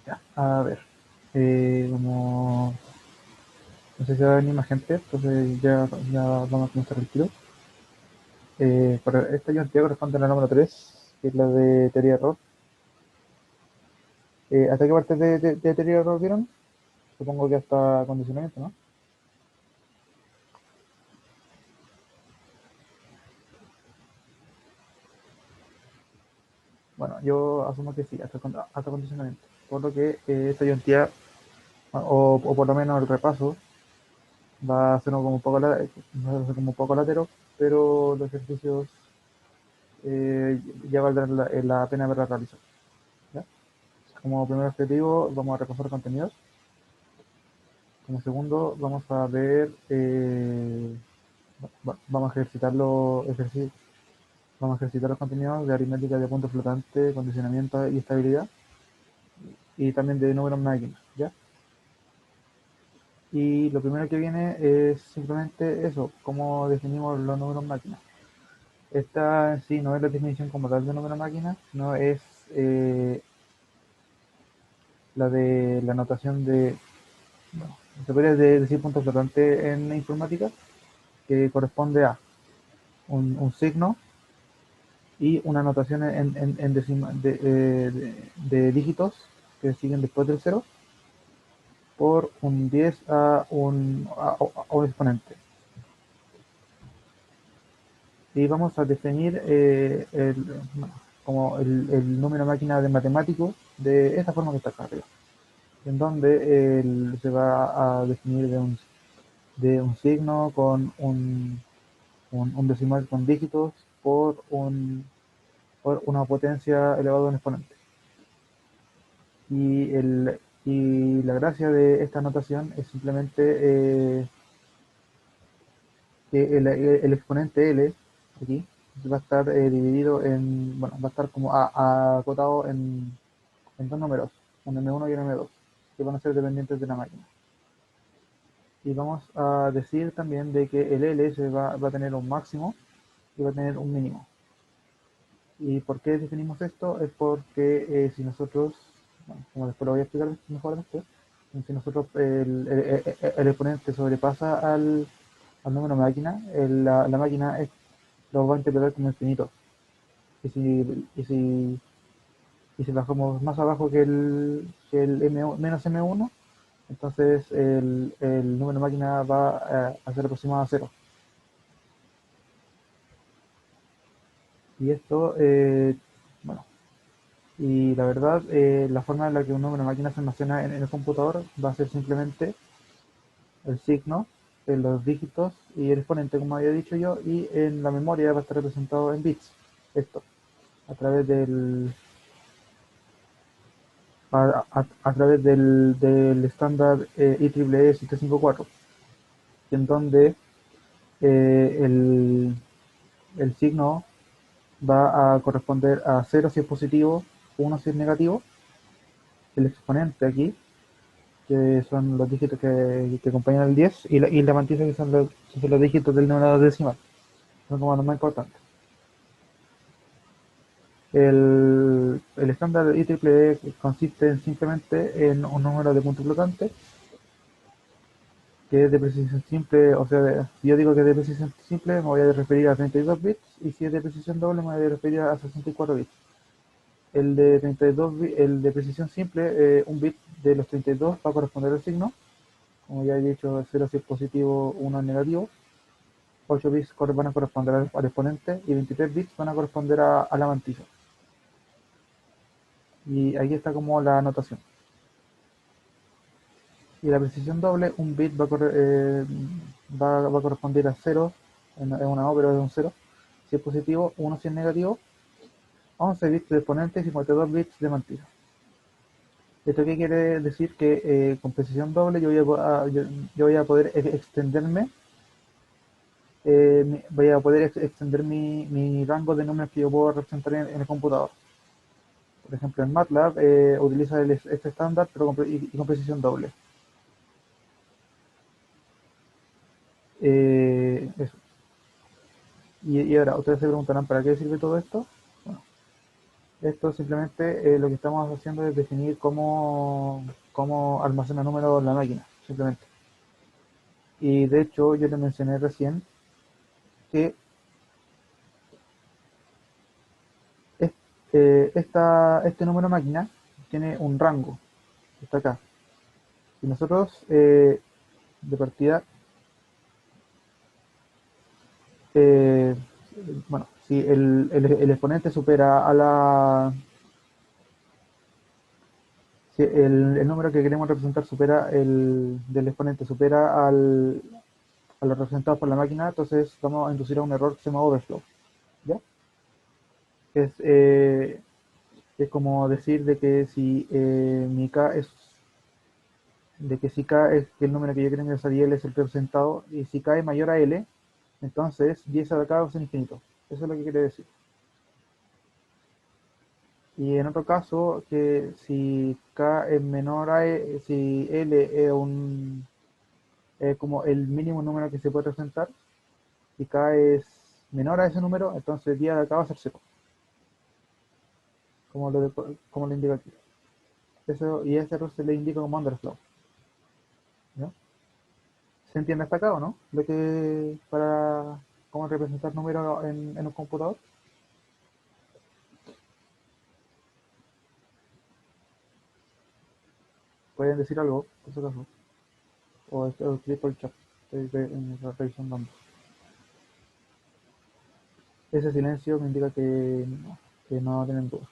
Ya, a ver. Como no sé si va a venir más gente, entonces ya vamos a comenzar el tiro. Para esta identidad corresponde a la número 3, que es la de teoría de error. ¿Hasta qué parte de teoría de error vieron? Supongo que hasta condicionamiento, ¿no? Bueno, yo asumo que sí, hasta condicionamiento. Por lo que esta identidad, o por lo menos el repaso, va a ser como un poco, va a ser como un poco latero, pero los ejercicios ya valdrán la pena haberla realizado. ¿Ya? Como primer objetivo, vamos a repasar contenidos. Como segundo, vamos a ver, vamos a vamos a ejercitar los contenidos de aritmética de punto flotante, condicionamiento y estabilidad, y también de números máquinas, ¿ya? Y lo primero que viene es simplemente eso, cómo definimos los números máquinas. Esta en sí no es la definición como tal de número máquina, no es eh, la de la notación de, bueno, se podría decir punto flotante en informática, que corresponde a un signo y una notación de dígitos que siguen después del cero por un 10 a un exponente. Y vamos a definir como el número máquina de matemático de esta forma que está acá arriba, en donde se va a definir de un signo con un decimal con dígitos por una potencia elevada a un exponente. Y, y la gracia de esta notación es simplemente que el exponente L aquí va a estar dividido en, bueno, va a estar como acotado en dos números, un M1 y un M2, que van a ser dependientes de la máquina. Y vamos a decir también de que el L va a tener un máximo y va a tener un mínimo. ¿Y por qué definimos esto? Es porque si nosotros, bueno, como después lo voy a explicar mejor después, si nosotros el exponente sobrepasa al número máquina, la máquina lo va a interpretar como infinito. Y si, y si, y si bajamos más abajo que el menos M1, entonces el número máquina va a ser aproximado a cero. Y esto, bueno, y la verdad, la forma en la que un número máquina se almacena en el computador va a ser simplemente el signo, los dígitos y el exponente, como había dicho yo, y en la memoria va a estar representado en bits. Esto, a través a través del estándar IEEE 754, en donde eh, el, el signo va a corresponder a cero si es positivo, uno si es negativo, el exponente aquí que son los dígitos que acompañan el 10, y la mantis que son los dígitos del número decimal. Son como los más importantes. El estándar IEEE consiste simplemente en un número de punto flotante que es de precisión simple, o sea, si yo digo que es de precisión simple, me voy a referir a 32 bits, y si es de precisión doble, me voy a referir a 64 bits. El de precisión simple, un bit de los 32 va a corresponder al signo, como ya he dicho, 0 si es positivo, 1 es negativo, 8 bits van a corresponder al exponente y 23 bits van a corresponder a la mantilla. Y ahí está como la anotación. Y la precisión doble, un bit va a corresponder a 0, en una O, pero es un 0, si es positivo, 1 si es negativo, 11 bits de exponente y 52 bits de mantilla. ¿Esto qué quiere decir? Que con precisión doble yo voy a poder extenderme, voy a poder extender mi rango de números que yo puedo representar en el computador. Por ejemplo, en MATLAB utiliza este estándar, pero y con precisión doble. Eso. Y ahora, ustedes se preguntarán, ¿para qué sirve todo esto? Bueno, Esto simplemente lo que estamos haciendo es definir cómo almacena números la máquina, simplemente. Y de hecho, yo te mencioné recién que este número máquina tiene un rango, que está acá. Y nosotros, de partida, eh, bueno, si el exponente supera a la... Si el número que queremos representar supera del exponente supera a lo representado por la máquina, entonces vamos a inducir a un error que se llama overflow. ¿Ya? Es, eh, es como decir de que si mi k es de que si k es que el número que yo quiero ingresar y l es el representado, y si k es mayor a l, entonces 10 a la k va a ser infinito. Eso es lo que quiere decir. Y en otro caso, que si k es menor a e, si l es como el mínimo número que se puede representar, y k es menor a ese número, entonces 10 a la k va a ser 0, como lo indica aquí. Eso, y ese error se le indica como underflow. ¿Ya? ¿Se entiende hasta acá o no? Lo que para cómo representar números en un computador. Pueden decir algo, por si acaso. O escribir por el chat. Estoy revisando ambos. Ese silencio me indica que no tienen duda.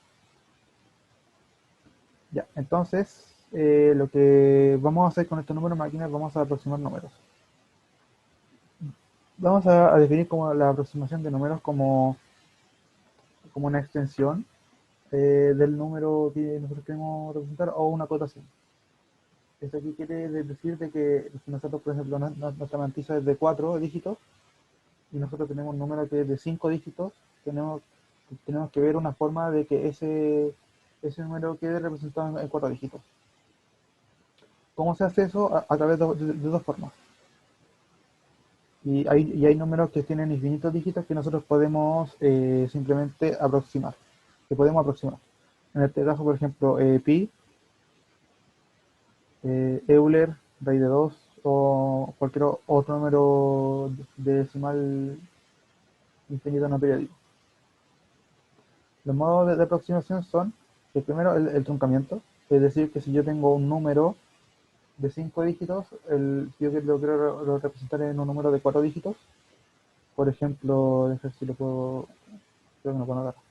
Ya, entonces, lo que vamos a hacer con estos números máquinas, vamos a aproximar números. Vamos a definir como la aproximación de números como una extensión del número que nosotros queremos representar o una cotación. Esto aquí quiere decir de que si nosotros, por ejemplo, nuestra matriz es de 4 dígitos y nosotros tenemos un número que es de 5 dígitos, tenemos que ver una forma de que ese número quede representado en 4 dígitos. ¿Cómo se hace eso? A través de dos formas. Y hay números que tienen infinitos dígitos que nosotros podemos simplemente aproximar. Que podemos aproximar. En este caso, por ejemplo, pi, Euler, raíz de 2 o cualquier otro número de decimal infinito no periódico. Los modos de aproximación son, el primero, el truncamiento, es decir, que si yo tengo un número de 5 dígitos, si yo lo quiero representar en un número de 4 dígitos, por ejemplo, déjame ver si lo puedo, creo que no puedo anotar.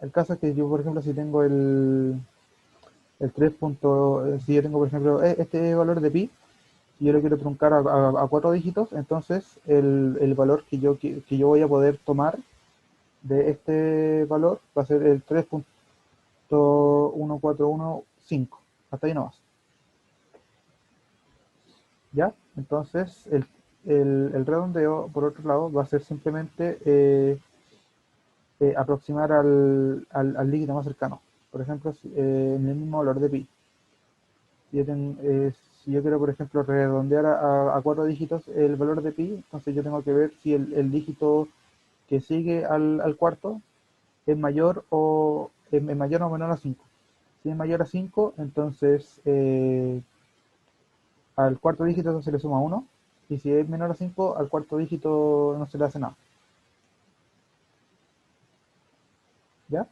El caso es que yo, por ejemplo, si tengo el 3 si yo tengo, por ejemplo, este valor de pi, si yo lo quiero truncar a 4 dígitos, entonces el valor que yo voy a poder tomar de este valor va a ser el 3.1415. Hasta ahí nomás. ¿Ya? Entonces el redondeo, por otro lado, va a ser simplemente aproximar al dígito más cercano. Por ejemplo, en el mismo valor de pi. Si yo quiero, por ejemplo, redondear a 4 dígitos el valor de pi, entonces yo tengo que ver si el dígito que sigue al cuarto es mayor o menor a 5. Si es mayor a 5, entonces al cuarto dígito se le suma 1. Y si es menor a 5, al cuarto dígito no se le hace nada. ¿Ya?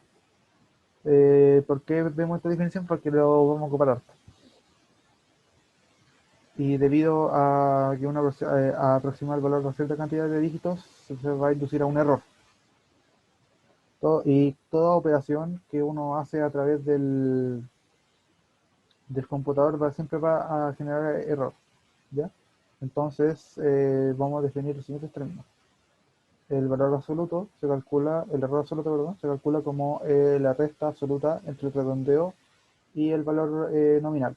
¿Por qué vemos esta definición? Porque lo vamos a ocupar harto. Y debido a que a aproximar el valor de cierta cantidad de dígitos, se va a inducir a un error. Y toda operación que uno hace a través del computador siempre va a generar error. ¿Ya? Entonces, vamos a definir los siguientes términos. El valor absoluto el error absoluto, perdón, se calcula como la resta absoluta entre el redondeo y el valor nominal.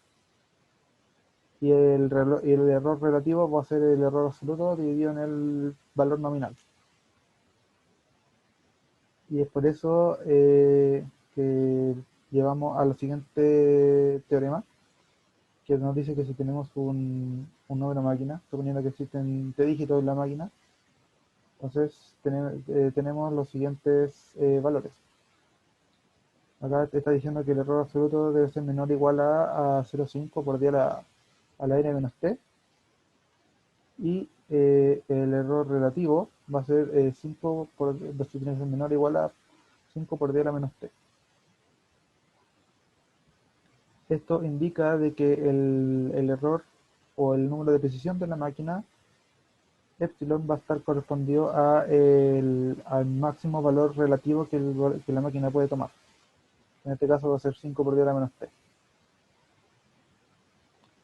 Y el error relativo va a ser el error absoluto dividido en el valor nominal. Y es por eso que llevamos al siguiente teorema, que nos dice que si tenemos un número máquina, suponiendo que existen t dígitos en la máquina, Entonces tenemos los siguientes valores. Acá te está diciendo que el error absoluto debe ser menor o igual a 0,5 por día a la n menos t. Y el error relativo va a ser 5 tiene que ser menor o igual a 5 por día a la menos t. Esto indica de que el error o el número de precisión de la máquina epsilon va a estar correspondido al máximo valor relativo que la máquina puede tomar. En este caso va a ser 5 por 10 a la menos t.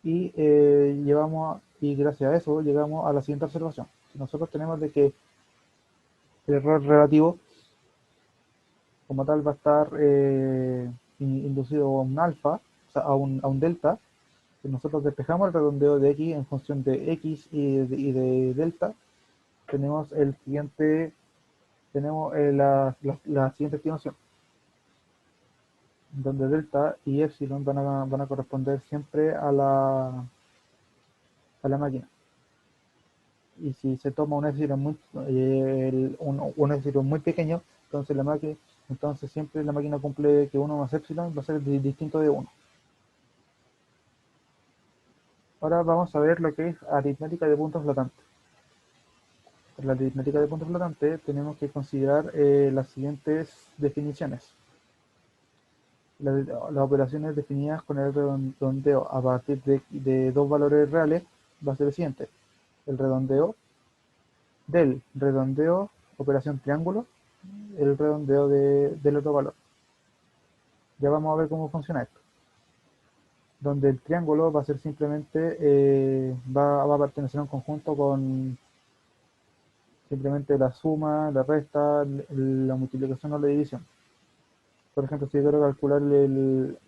Y gracias a eso llegamos a la siguiente observación. Si nosotros tenemos de que el error relativo como tal va a estar inducido a un alfa, o sea, a un delta. Si nosotros despejamos el redondeo de x en función de x y de delta, tenemos la siguiente estimación, donde delta y epsilon van a corresponder siempre a la máquina. Y si se toma un epsilon muy pequeño, entonces siempre la máquina cumple que 1 más epsilon va a ser distinto de 1. Ahora vamos a ver lo que es aritmética de puntos flotantes. Para la aritmética de puntos flotantes tenemos que considerar las siguientes definiciones. Las operaciones definidas con el redondeo a partir de dos valores reales va a ser el siguiente. El redondeo del redondeo operación triángulo, el redondeo del otro valor. Ya vamos a ver cómo funciona esto. Donde el triángulo va a ser simplemente, va a pertenecer a un conjunto con simplemente la suma, la resta, la multiplicación o la división. Por ejemplo, si yo quiero calcular el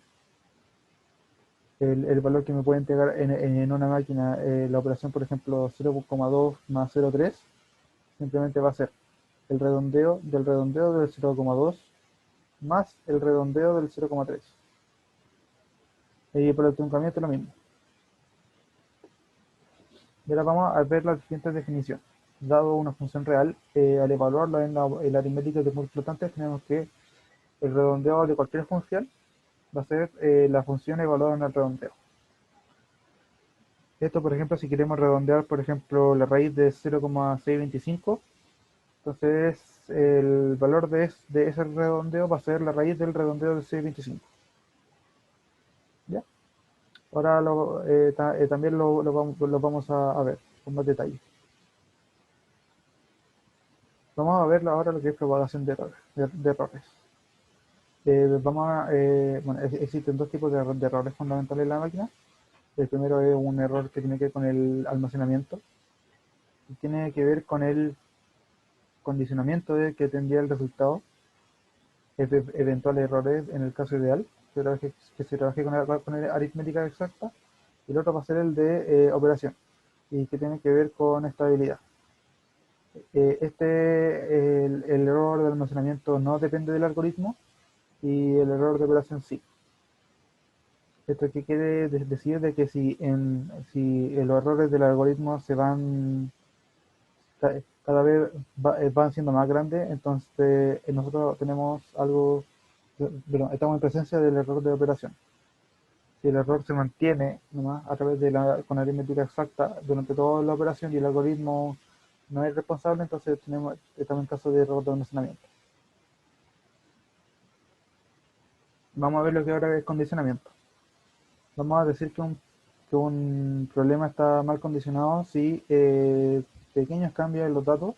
valor que me puede entregar en una máquina, la operación, por ejemplo, 0,2 más 0,3, simplemente va a ser el redondeo del 0,2 más el redondeo del 0,3. Y por el truncamiento es lo mismo. Y ahora vamos a ver la siguiente definición. Dado una función real, al evaluarla en la aritmética de puntos flotantes, tenemos que el redondeo de cualquier función va a ser la función evaluada en el redondeo. Esto, por ejemplo, si queremos redondear, por ejemplo, la raíz de 0,625, entonces el valor de ese redondeo va a ser la raíz del redondeo de 625. ¿Ya? Ahora también lo vamos a ver con más detalle. Vamos a ver ahora lo que es propagación de errores. Bueno, existen dos tipos de errores fundamentales en la máquina. El primero es un error que tiene que ver con el almacenamiento, y tiene que ver con el condicionamiento que tendría el resultado, eventuales errores en el caso ideal, que se trabaje con aritmética exacta. Y el otro va a ser el de operación, y que tiene que ver con estabilidad. El error de almacenamiento no depende del algoritmo, y el error de operación sí. Esto que quiere decir de que si los errores del algoritmo se van cada vez van siendo más grandes, entonces nosotros tenemos algo, estamos en presencia del error de operación. Si el error se mantiene nomás a través con aritmética exacta durante toda la operación y el algoritmo no es responsable, entonces estamos en caso de error de almacenamiento. Vamos a ver lo que ahora es condicionamiento. Vamos a decir que un problema está mal condicionado si pequeños cambios en los datos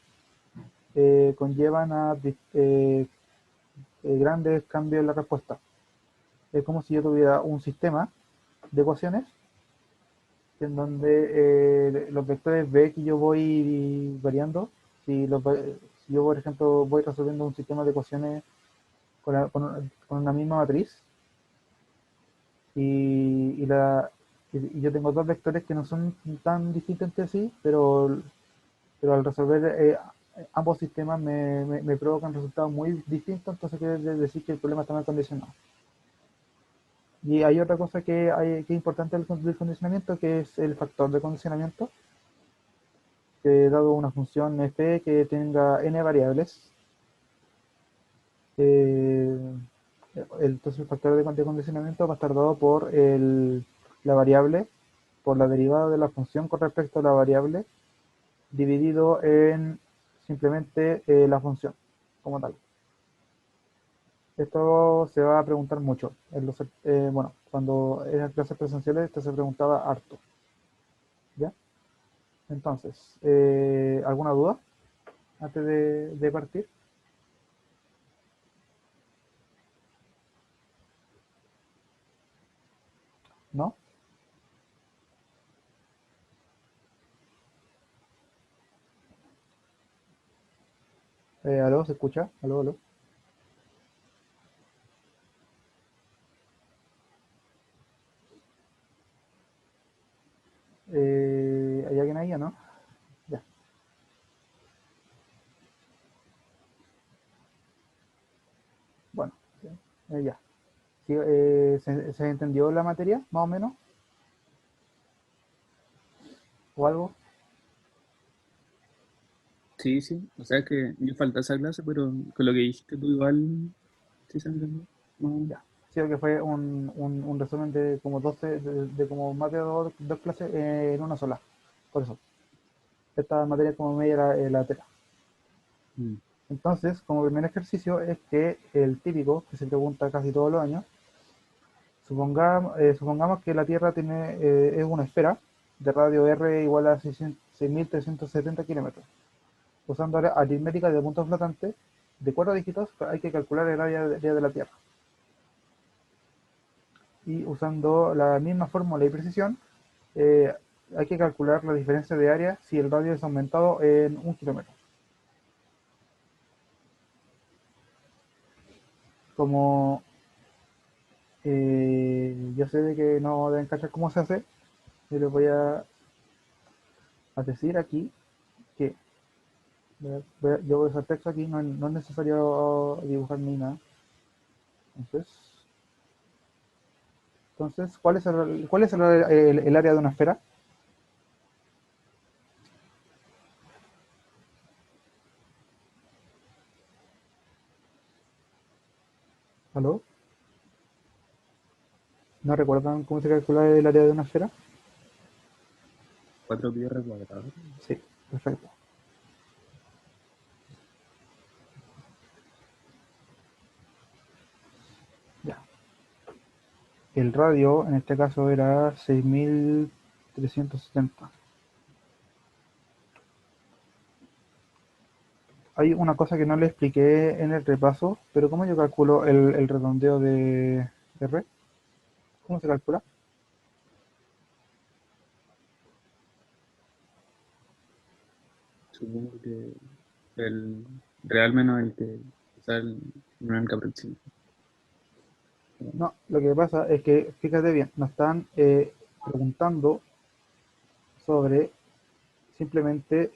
conllevan a grandes cambios en la respuesta. Es como si yo tuviera un sistema de ecuaciones en donde los vectores b que yo voy variando, si yo por ejemplo voy resolviendo un sistema de ecuaciones con una misma matriz, y, y yo tengo dos vectores que no son tan distintos entre sí, pero al resolver ambos sistemas me provocan resultados muy distintos, entonces quiere decir que el problema está mal condicionado. Y hay otra cosa que es importante del condicionamiento, que es el factor de condicionamiento. dado una función f que tenga n variables, eh, entonces el factor de condicionamiento va a estar dado por la variable, por la derivada de la función con respecto a la variable, dividido en simplemente la función como tal. Esto se va a preguntar mucho. Bueno, cuando eran clases presenciales esto se preguntaba harto. ¿Ya? Entonces, ¿alguna duda antes de partir? ¿No? ¿Aló? ¿Se escucha? ¿Aló? ¿Aló? ¿Hay alguien ahí o no? Ya. Bueno, ya. Sí, ¿se entendió la materia, más o menos? ¿O algo? Sí, sí. O sea que me falta esa clase, pero con lo que dijiste tú igual, sí se entendió. No. Ya. Sí, que fue un resumen de como 12, de como más de dos clases en una sola. Por eso. Esta materia es como media la tela. Mm. Entonces, como primer ejercicio es que el típico, que se pregunta casi todos los años, supongamos que la Tierra es una esfera de radio r igual a 6.370 kilómetros. Usando aritmética de puntos flotantes de 4 dígitos, hay que calcular el área de la Tierra. Y usando la misma fórmula y precisión, eh, hay que calcular la diferencia de área si el radio es aumentado en 1 kilómetro. Como yo sé de que no deben cachar cómo se hace, yo les voy a decir aquí que yo voy a usar texto aquí, no es necesario dibujar ni nada. Entonces, ¿cuál es el área de una esfera? ¿Aló? ¿No recuerdan cómo se calcula el área de una esfera? 4πr². Sí, perfecto. Ya. El radio en este caso era 6.370. Hay una cosa que no le expliqué en el repaso, pero ¿cómo yo calculo el redondeo de R? ¿Cómo se calcula? Supongo que el real menos el que, o sea, el número que aproxima. No, lo que pasa es que, fíjate bien, nos están preguntando sobre simplemente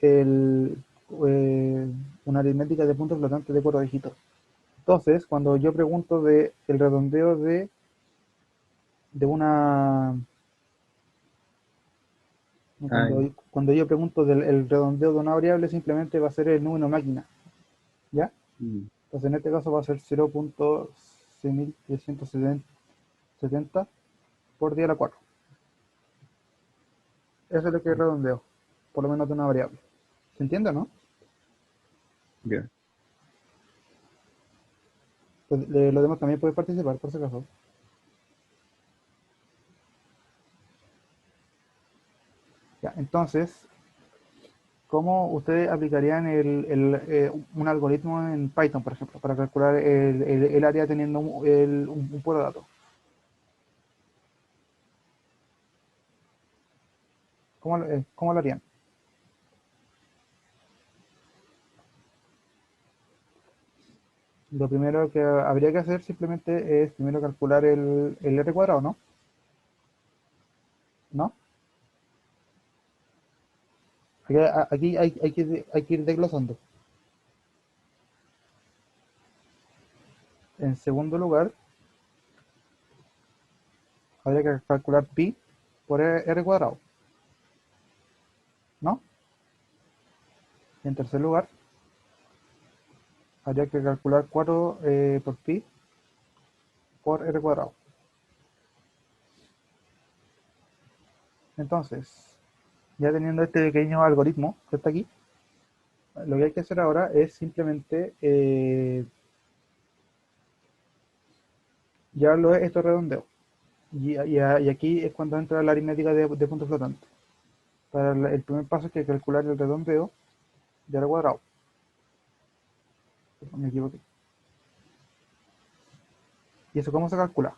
una aritmética de puntos flotantes de 4 dígitos. Entonces, cuando yo pregunto de el redondeo de una... Ah, ya. Cuando yo pregunto del el redondeo de una variable, simplemente va a ser el número máquina, ¿ya? Mm. Entonces, en este caso va a ser 0.6370 por 10 a la 4. Eso es lo que es redondeo, por lo menos de una variable. ¿Se entiende, no? Ya. Pues, los demás también pueden participar, por si acaso. Ya, entonces, ¿cómo ustedes aplicarían un algoritmo en Python, por ejemplo, para calcular el área teniendo un puro dato? ¿Cómo lo harían? Lo primero que habría que hacer simplemente es primero calcular el r cuadrado, ¿no? ¿No? Aquí hay que ir desglosando. En segundo lugar, habría que calcular pi por r cuadrado, ¿no? Y en tercer lugar, habría que calcular 4 por pi por r cuadrado. Entonces, ya teniendo este pequeño algoritmo que está aquí, lo que hay que hacer ahora es simplemente llevarlo a estos redondeos. Y aquí es cuando entra la aritmética de puntos flotantes. Para el primer paso hay que calcular el redondeo de r cuadrado. Perdón, me equivoqué. ¿Y eso cómo se calcula?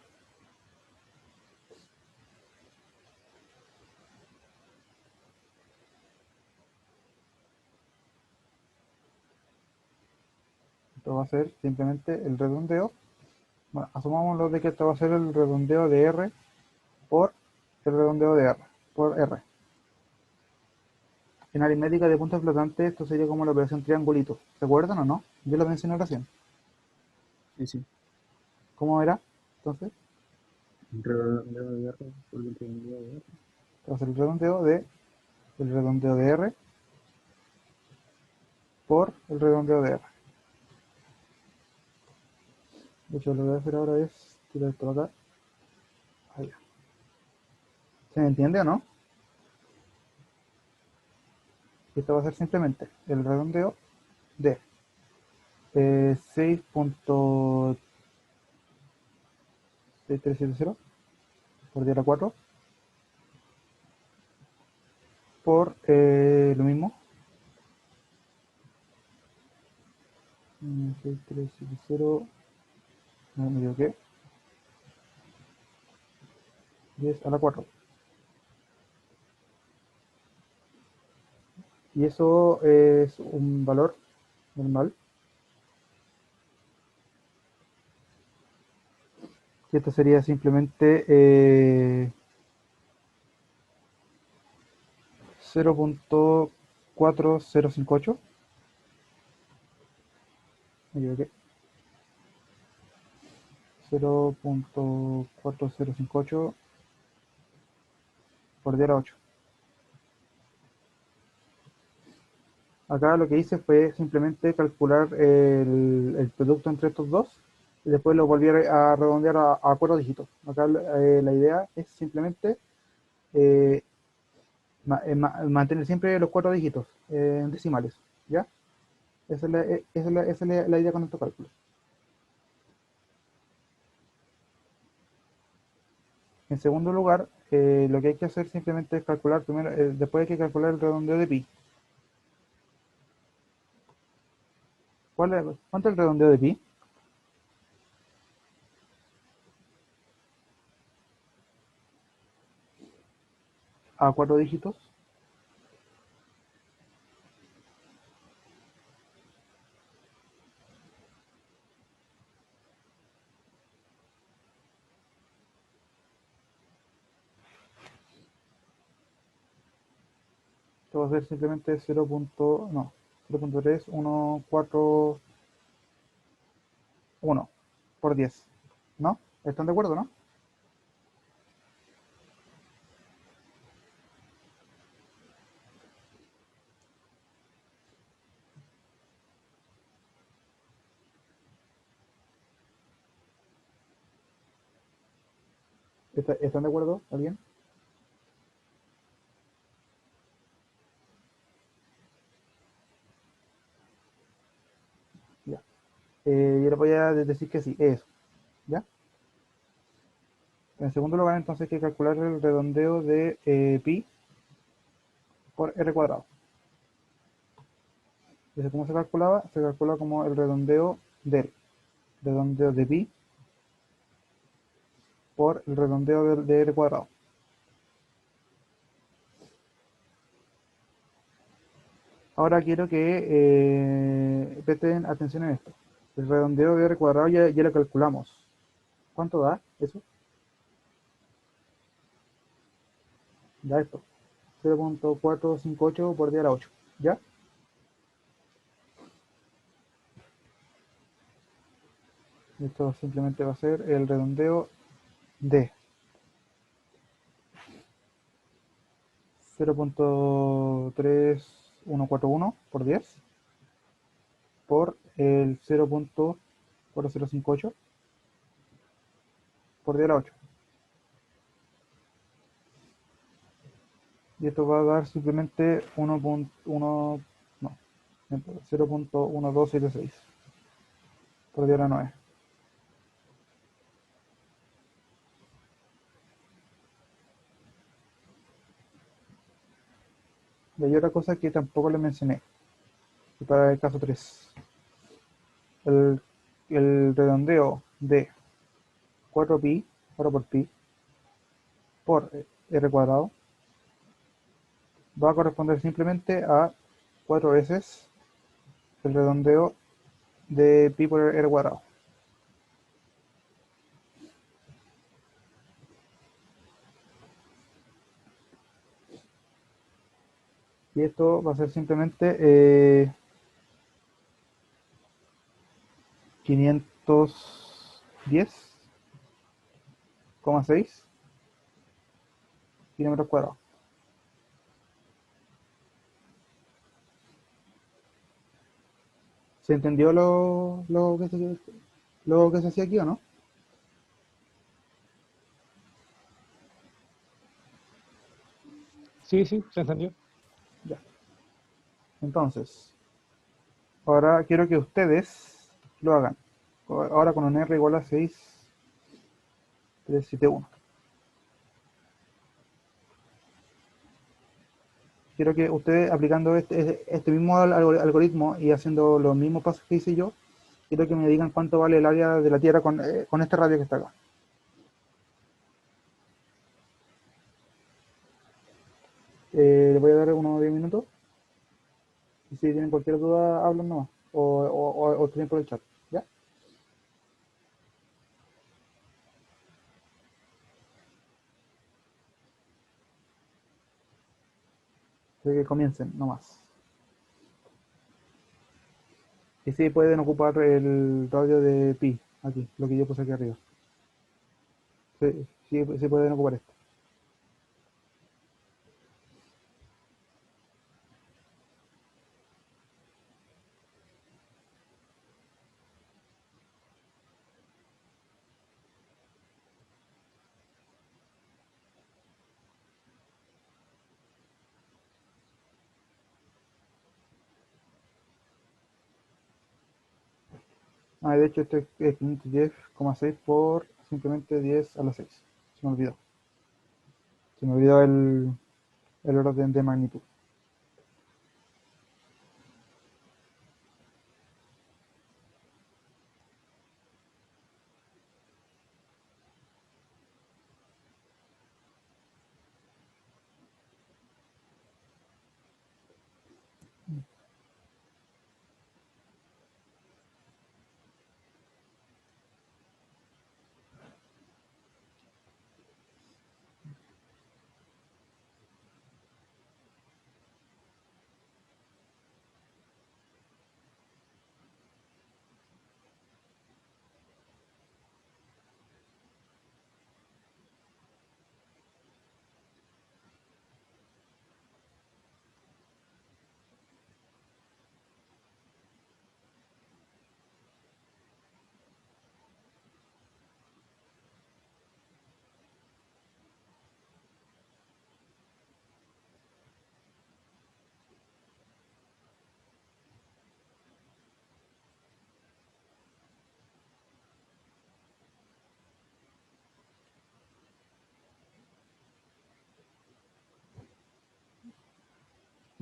Esto va a ser simplemente el redondeo. Bueno, asumámoslo de que esto va a ser el redondeo de r por el redondeo de r, por r. En aritmética de puntos flotantes esto sería como la operación triangulito. ¿Se acuerdan o no? Yo lo mencioné recién. Sí, sí. ¿Cómo era? Entonces, Un redondeo de R por un redondeo de R. va a ser el redondeo de r por el redondeo de r. De hecho, lo que voy a hacer ahora es tirar esto acá. Allá. ¿Se me entiende o no? Esto va a ser simplemente el redondeo de 6.6370 por 10 a la 4 por lo mismo. 6.370, no me equivoqué, 10 a la 4. Y eso es un valor normal. Y esto sería simplemente 0.4058. Me equivoqué. 0.4058 por 10 a la 8. Acá lo que hice fue simplemente calcular el producto entre estos dos y después lo volví a redondear a 4 dígitos. Acá la idea es simplemente eh, mantener siempre los 4 dígitos en decimales, ¿ya? Esa es la idea con estos cálculos. En segundo lugar, lo que hay que hacer simplemente es calcular primero, después hay que calcular el redondeo de pi. ¿Cuánto es el redondeo de pi? A 4 dígitos. Esto va a ser simplemente 0. No, 0.3141 por 10. ¿No? ¿Están de acuerdo, no? ¿Están de acuerdo? ¿Alguien? Ya. Yo le voy a decir que sí, eso. ¿Ya? En segundo lugar, entonces hay que calcular el redondeo de pi por r cuadrado. Entonces, ¿cómo se calculaba? Se calcula como el redondeo del redondeo de pi por el redondeo de r cuadrado. Ahora quiero que presten atención en esto. El redondeo de r cuadrado ya lo calculamos. ¿Cuánto da eso? Da esto. 0.458 por 10 a la 8. ¿Ya? Esto simplemente va a ser el redondeo de 0.3 141 por 10 por el 0.4058 por 10 a la 8. Y esto va a dar simplemente 1.1, no, 0.1276 por 10 a la 9. Y hay otra cosa que tampoco le mencioné, y para el caso 3. El, el redondeo de 4pi, 4 por pi, por r cuadrado, va a corresponder simplemente a 4 veces el redondeo de pi por r cuadrado. Y esto va a ser simplemente 510,6 kilómetros cuadrados. ¿Se entendió lo que se hacía aquí o no? Sí, sí, se entendió. Ya. Entonces, ahora quiero que ustedes lo hagan. Ahora con un r igual a 6,371. Quiero que ustedes, aplicando este mismo algoritmo y haciendo los mismos pasos que hice yo, quiero que me digan cuánto vale el área de la Tierra con este radio que está acá. Les voy a dar unos 10 minutos. Y si tienen cualquier duda, hablan nomás. O escriben por el chat. ¿Ya? Así que comiencen nomás. Y si pueden ocupar el radio de pi, aquí, lo que yo puse aquí arriba. Sí, sí, sí pueden ocupar esto. Ah, de hecho, esto es 510,6 por simplemente 10 a la 6. Se me olvidó. Se me olvidó el orden de magnitud.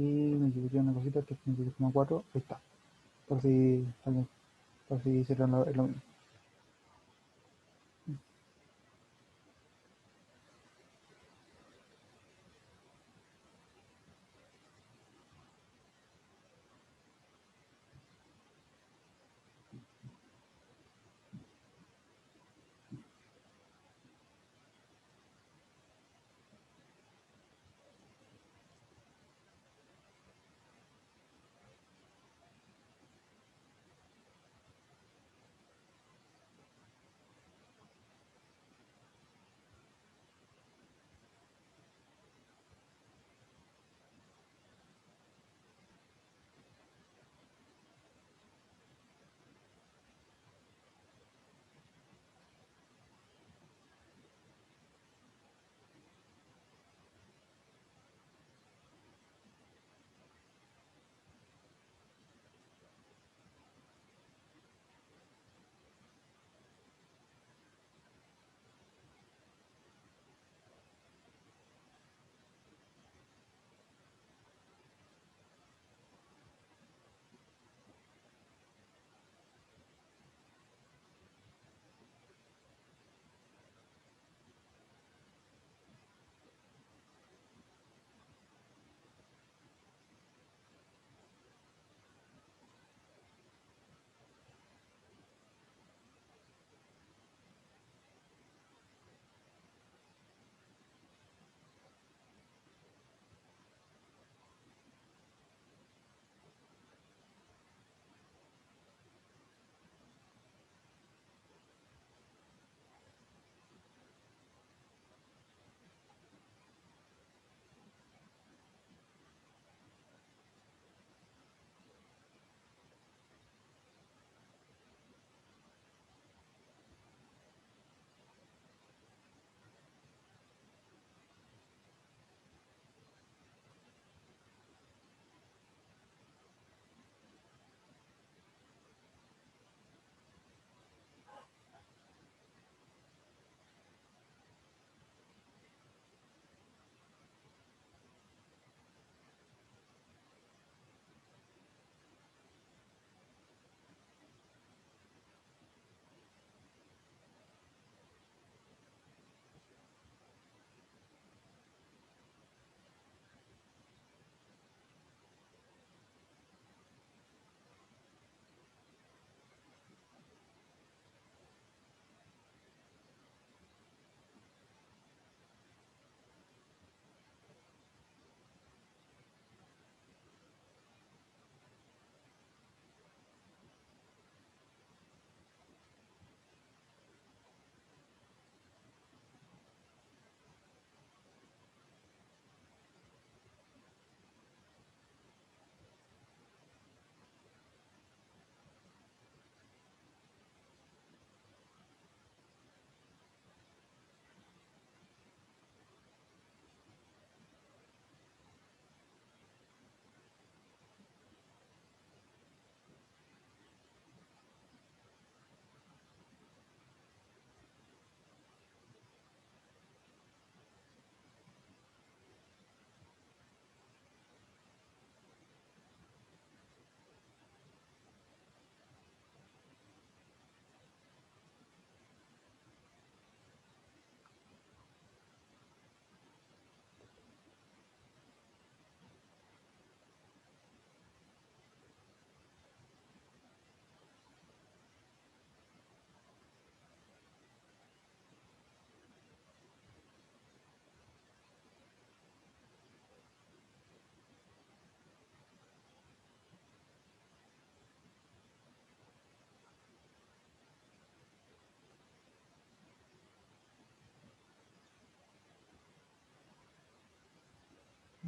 Y me equivoqué una cosita que es 23,4. Ahí está. Por si alguien, por si hicieron lo mismo.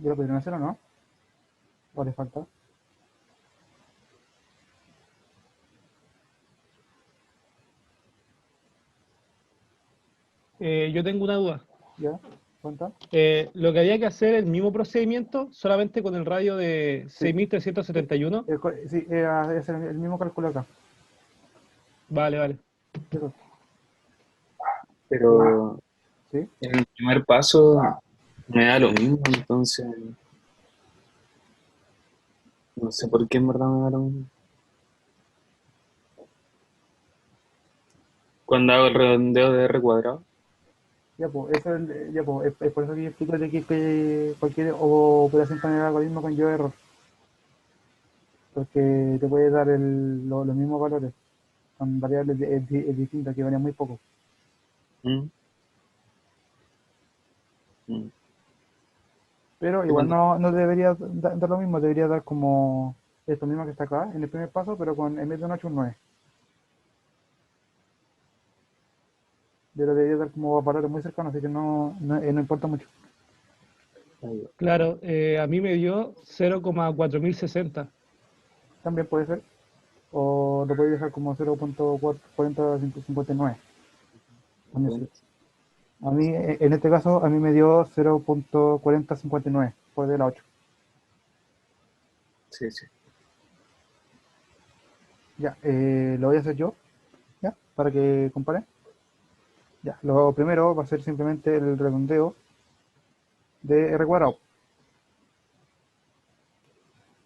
¿Ya lo pudieron hacer o no? ¿O les falta? Yo tengo una duda. ¿Ya? ¿Cuánta? Lo que había que hacer el mismo procedimiento, solamente con el radio de Sí. 6371. Sí, es el mismo cálculo acá. Vale, vale. Eso. Pues, Pero sí. en el primer paso me da lo mismo, entonces no sé por qué en verdad me da lo mismo. Cuando hago el redondeo de R cuadrado, Ya, pues, ya, pues, es por eso que yo explico de que cualquier operación con el algoritmo conlleva error, porque te puede dar los mismos valores, con variables distintas que varían muy poco. ¿mm? ¿Mm? Pero Sí, igual cuando- no debería dar lo mismo, debería dar como esto mismo que está acá, en el primer paso, pero en vez de un 8 un 9. Yo lo debería dar como valores muy cercanos, así que no importa mucho. ahí va. Claro, a mí me dio 0,4060. También puede ser, o lo puedes dejar como 0.4059. También sí. A mí, en este caso, a mí me dio 0.4059 por de la 8. Sí, sí. Ya, lo voy a hacer yo, ya, para que comparen. Ya, lo primero va a ser simplemente el redondeo de R cuadrado.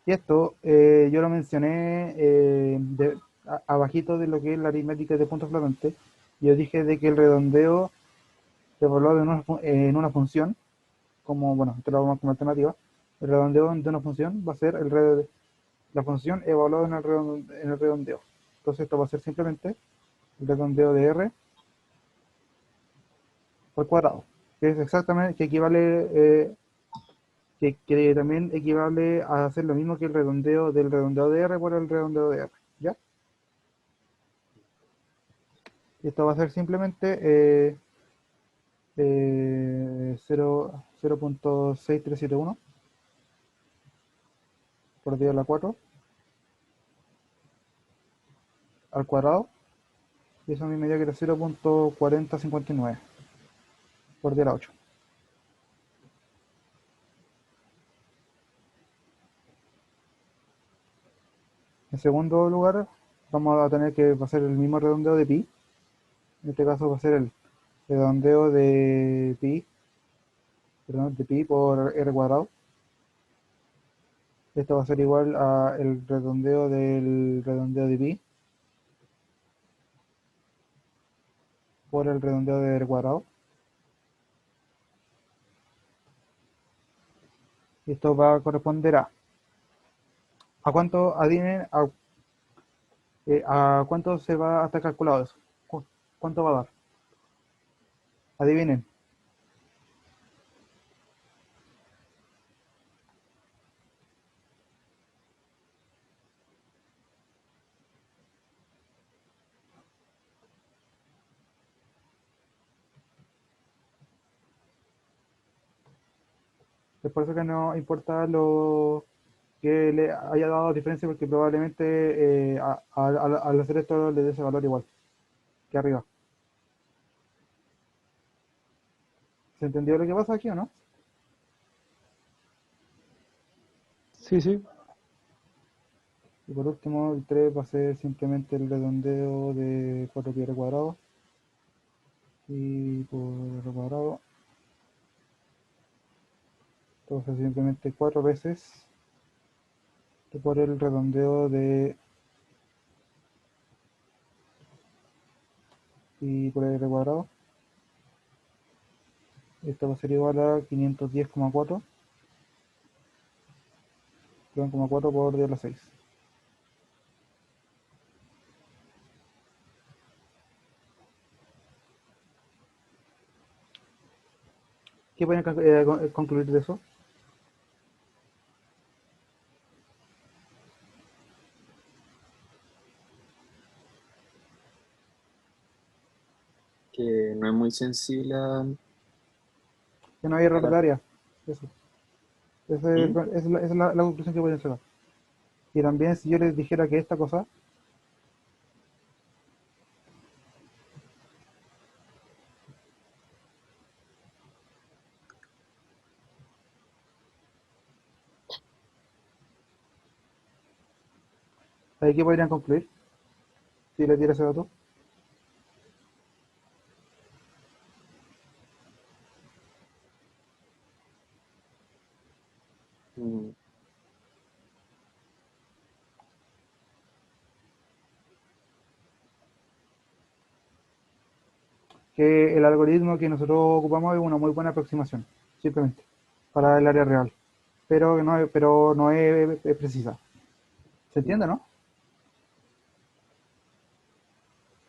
Y esto yo lo mencioné abajito de lo que es la aritmética de puntos flotantes. Yo dije de que el redondeo evaluado en una función, como, bueno, esto lo vamos como alternativa, el redondeo de una función va a ser la función evaluada en el redondeo. Entonces esto va a ser simplemente el redondeo de R al cuadrado, que es exactamente, que equivale, que también equivale a hacer lo mismo que el redondeo del redondeo de R por el redondeo de R, ¿ya? Y esto va a ser simplemente 0.6371 por 10 a la 4 al cuadrado, y eso a mí me dio que era 0.4059 por 10 a la 8. En segundo lugar, vamos a tener que hacer el mismo redondeo de pi. En este caso va a ser el redondeo de pi, perdón, de pi por r cuadrado. Esto va a ser igual a el redondeo del redondeo de pi por el redondeo de r cuadrado. Y esto va a corresponder a cuánto, adivinen, a cuánto se va a estar calculado eso. ¿Cuánto va a dar? Adivinen. Es por eso que no importa lo que le haya dado diferencia, porque probablemente al hacer esto le dé ese valor igual que arriba. ¿Se entendió lo que pasa aquí o no? Sí, sí. Y por último, el 3 va a ser simplemente el redondeo de 4 pi r cuadrado. Y por r cuadrado, esto va a ser simplemente 4 veces por el redondeo de pi por r cuadrado. Esto va a ser igual a 510,4, perdón, 4 por 10 a la 6. ¿Qué pueden concluir de eso? Que no es muy sensible Que no hay error la- de área. Eso. Esa es la conclusión que pueden sacar. Y también si yo les dijera que esta cosa, ¿de qué podrían concluir si les diera ese dato? Mm, Que el algoritmo que nosotros ocupamos es una muy buena aproximación, simplemente, para el área real, pero no es precisa. ¿Se mm. entiende, no?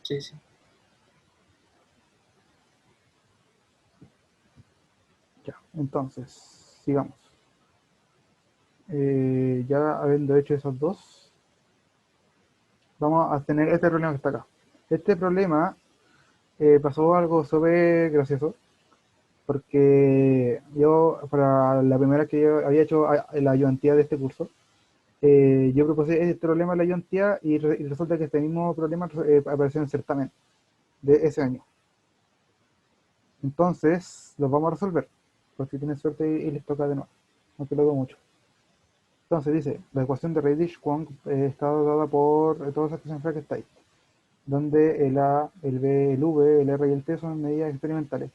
Sí, sí. Ya, entonces, sigamos. Ya habiendo hecho esos dos, vamos a tener este problema que está acá. Este problema pasó algo súper gracioso, porque yo, para la primera vez que yo había hecho la ayudantía de este curso, yo propuse este problema de la ayudantía y resulta que este mismo problema apareció en el certamen de ese año. Entonces, los vamos a resolver, por si tienen suerte y les toca de nuevo, aunque lo dudo mucho. Entonces dice, la ecuación de Radich-Kwong está dada por todas estas expresiones que está ahí, donde el A, el B, el V, el R y el T son medidas experimentales.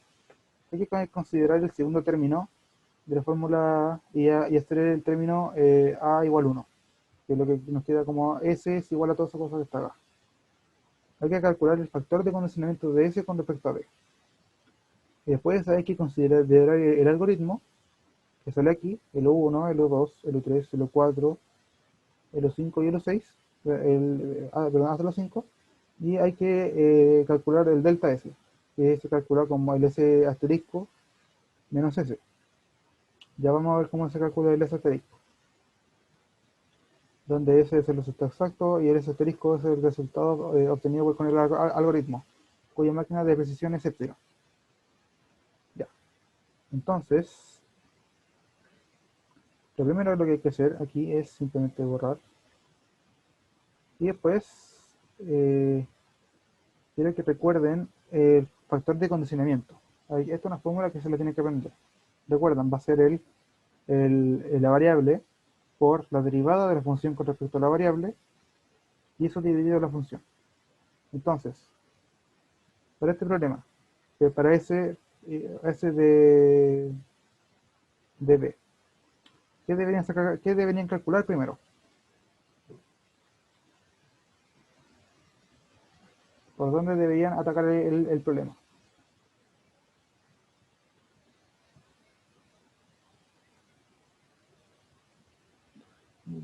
Hay que considerar el segundo término de la fórmula y hacer el término A igual 1, que es lo que nos queda como S es igual a todas esas cosas que está acá. Hay que calcular el factor de condicionamiento de S con respecto a B. Y después hay que considerar el algoritmo que sale aquí, el O1, el O2, el O3, el O4, el O5 y el O6, perdón, hasta los 5, y hay que calcular el delta S, que se calcula como el S asterisco menos S. Ya vamos a ver cómo se calcula el S asterisco, donde S es el resultado exacto y el S asterisco es el resultado obtenido con el algoritmo, cuya máquina de precisión es epsilon. Ya, entonces, lo primero que hay que hacer aquí es simplemente borrar y después eh, quiero que recuerden el factor de condicionamiento. Esta es una fórmula que se la tienen que aprender. Recuerdan, va a ser la variable por la derivada de la función con respecto a la variable y eso dividido la función. Entonces, para este problema, para S de B, ¿qué deberían calcular primero? ¿Por dónde deberían atacar el problema?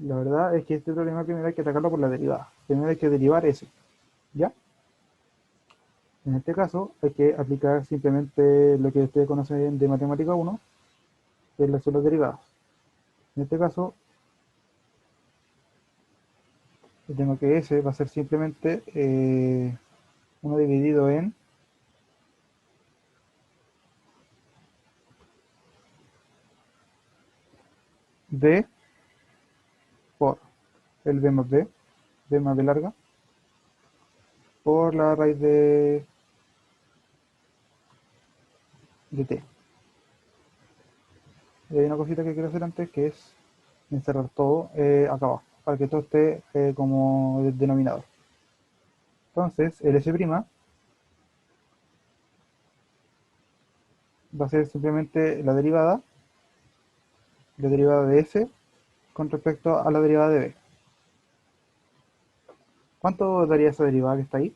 La verdad es que este problema primero hay que atacarlo por la derivada. Primero hay que derivar S, ¿ya? En este caso hay que aplicar simplemente lo que ustedes conocen de matemática 1, que son las derivadas. En este caso, yo tengo que S va a ser simplemente 1 dividido en D por el B más B larga, por la raíz de T. Y hay una cosita que quiero hacer antes que es encerrar todo acá abajo, para que todo esté como denominador. Entonces, el S' va a ser simplemente la derivada de S con respecto a la derivada de B. ¿Cuánto daría esa derivada que está ahí?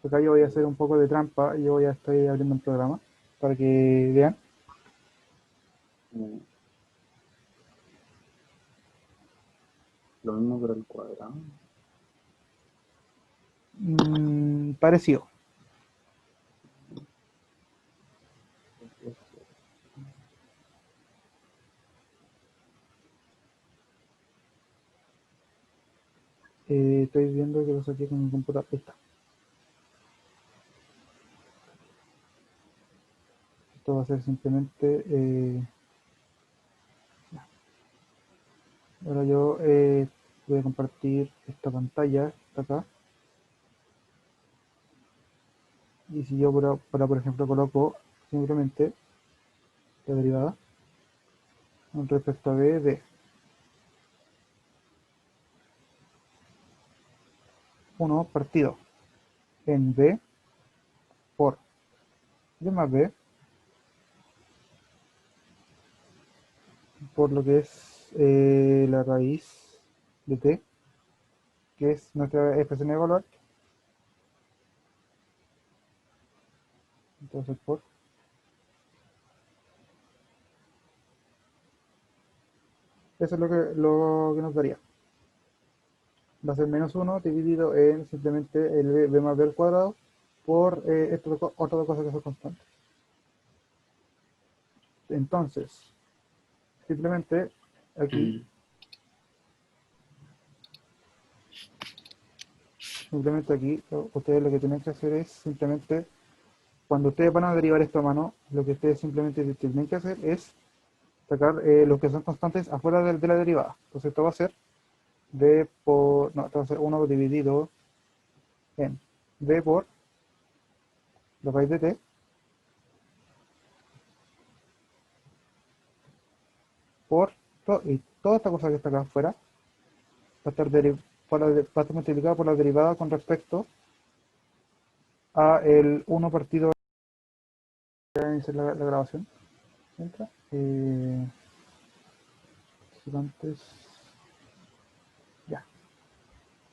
Acá yo voy a hacer un poco de trampa y yo voy a estar abriendo un programa para que vean. Mm. Lo mismo pero al cuadrado. Parecido. Estoy viendo qué pasa aquí con mi computador. Ahí está. Esto va a ser simplemente... ahora yo voy a compartir esta pantalla, está acá. Y si yo por ejemplo, coloco simplemente la derivada con respecto a b de 1 partido en b por b más b por lo que es la raíz de t, que es nuestra expresión de valor. Entonces por eso es lo que nos daría. Va a ser menos 1 dividido en simplemente el b más b al cuadrado por otra cosa que son constantes. Entonces, simplemente aquí, ustedes lo que tienen que hacer es simplemente, cuando ustedes van a derivar esto a mano, lo que ustedes simplemente tienen que hacer es sacar los que son constantes afuera de la derivada. Entonces esto va a ser esto va a ser 1 dividido en b por la raíz de t por y toda esta cosa que está acá afuera va a estar, va a estar multiplicada por la derivada con respecto a el 1 partido. Voy a iniciar la grabación. Entra. Antes. Ya.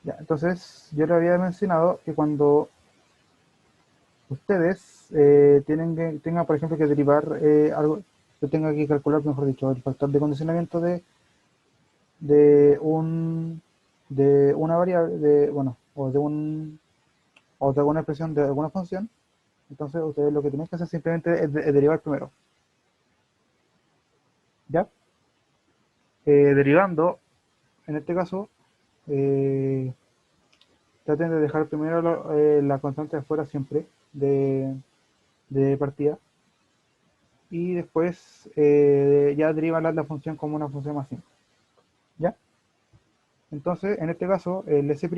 Ya. Entonces, yo le había mencionado que cuando ustedes tengan, por ejemplo, que derivar algo, yo tenga que calcular, mejor dicho, el factor de condicionamiento de una variable, bueno, o de alguna expresión de alguna función. Entonces ustedes lo que tienen que hacer simplemente es derivar primero. ¿Ya? Derivando, en este caso, traten de dejar primero la constante afuera siempre de partida. Y después ya derivan la función como una función más simple. ¿Ya? Entonces, en este caso, el S'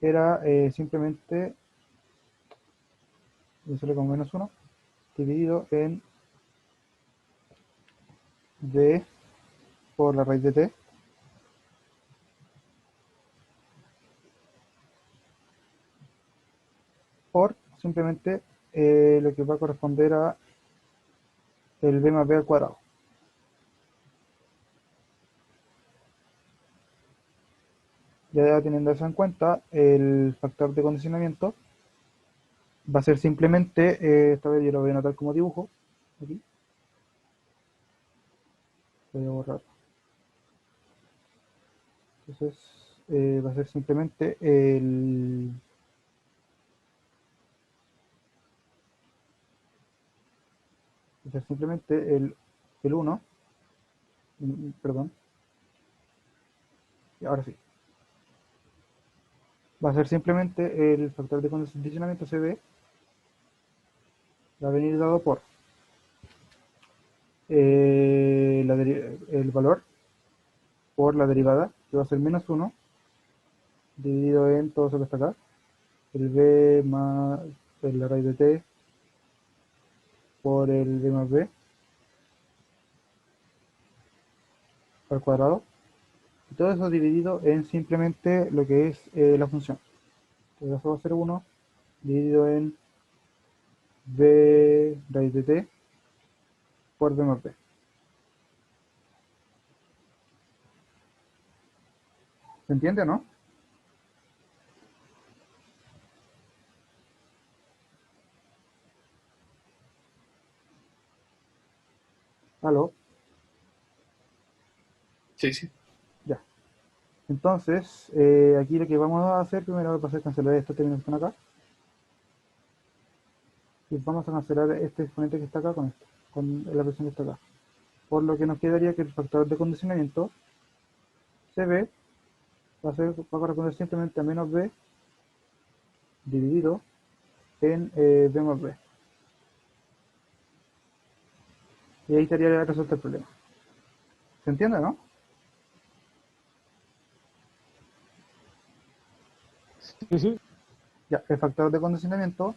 era simplemente, sale como menos 1, dividido en d por la raíz de t por simplemente lo que va a corresponder a el b más b al cuadrado. Ya teniendo eso en cuenta, el factor de condicionamiento va a ser simplemente, esta vez yo lo voy a anotar como dibujo, aquí, voy a borrar. Entonces va a ser simplemente el 1, perdón, y ahora sí. Va a ser simplemente el factor de condicionamiento CB, va a venir dado por el valor por la derivada, que va a ser menos 1, dividido en todo eso que está acá, el b más la raíz de t por el b más b al cuadrado, y todo eso dividido en simplemente lo que es la función. Entonces eso va a ser 1 dividido en b raíz de t por b más b. ¿Se entiende o no? ¿Aló? Sí, sí. Ya. Entonces, aquí lo que vamos a hacer primero va a ser cancelar estos términos que están acá. Y vamos a cancelar este exponente que está acá con la presión que está acá. Por lo que nos quedaría que el factor de condicionamiento CB va a corresponder simplemente a menos b dividido en b más b. Y ahí estaría resuelto el problema. ¿Se entiende, no? Sí, sí. Ya, el factor de condicionamiento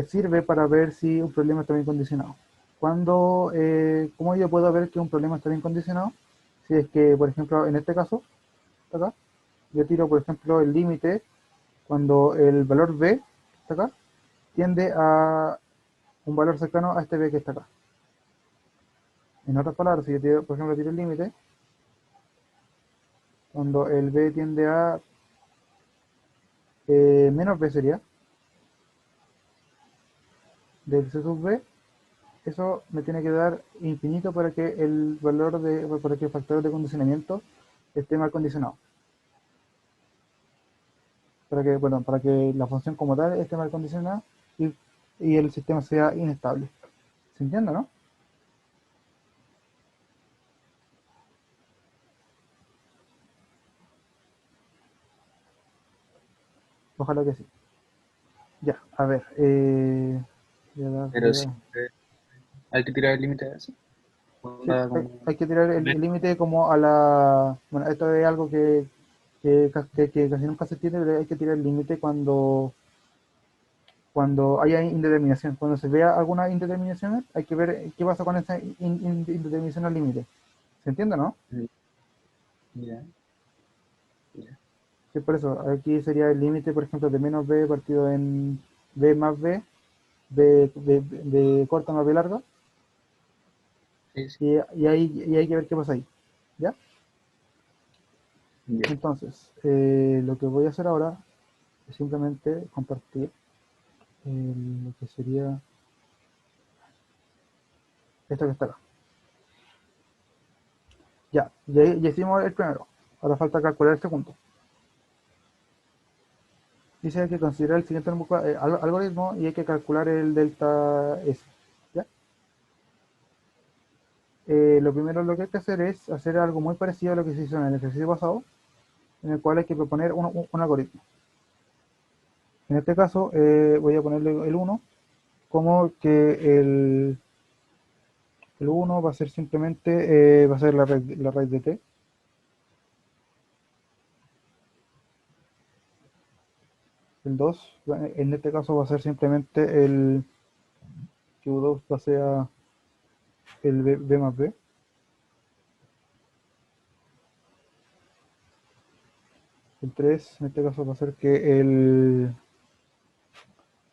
sirve para ver si un problema está bien condicionado. ¿Cómo yo puedo ver que un problema está bien condicionado? Si es que, por ejemplo, en este caso, acá, yo tiro, por ejemplo, el límite cuando el valor b, que está acá, tiende a un valor cercano a este b que está acá. En otras palabras, si yo tiro, por ejemplo, tiro el límite, cuando el b tiende a menos b sería, del c sub b, eso me tiene que dar infinito para que para que el factor de condicionamiento esté mal condicionado. Para que la función como tal esté mal condicionada y el sistema sea inestable. ¿Se entiende, no? Ojalá que sí. Ya, a ver. Pero siempre hay que tirar el límite de eso. Sí, Onda hay como... que tirar el límite como a la... Bueno, esto es algo que casi nunca se tiene, pero hay que tirar el límite cuando haya indeterminación. Cuando se vea alguna indeterminación, hay que ver qué pasa con esa indeterminación al límite. ¿Se entiende, no? Ya, ya. Sí, por eso, aquí sería el límite, por ejemplo, de menos b partido en b más b, b corta más b larga, Sí, sí. y hay que ver qué pasa ahí. ¿Ya? Ya. Entonces, lo que voy a hacer ahora es simplemente compartir lo que sería esto que está acá. Ya hicimos el primero. Ahora falta calcular el segundo. Dice que considerar el siguiente algoritmo y hay que calcular el delta S. ¿Ya? Lo primero lo que hay que hacer es hacer algo muy parecido a lo que se hizo en el ejercicio pasado, en el cual hay que proponer un algoritmo. En este caso voy a ponerle el 1 como que el 1 va a ser simplemente va a ser la raíz de t. El 2 en este caso va a ser simplemente el Q2 va a ser el b más b. El 3 en este caso va a ser que el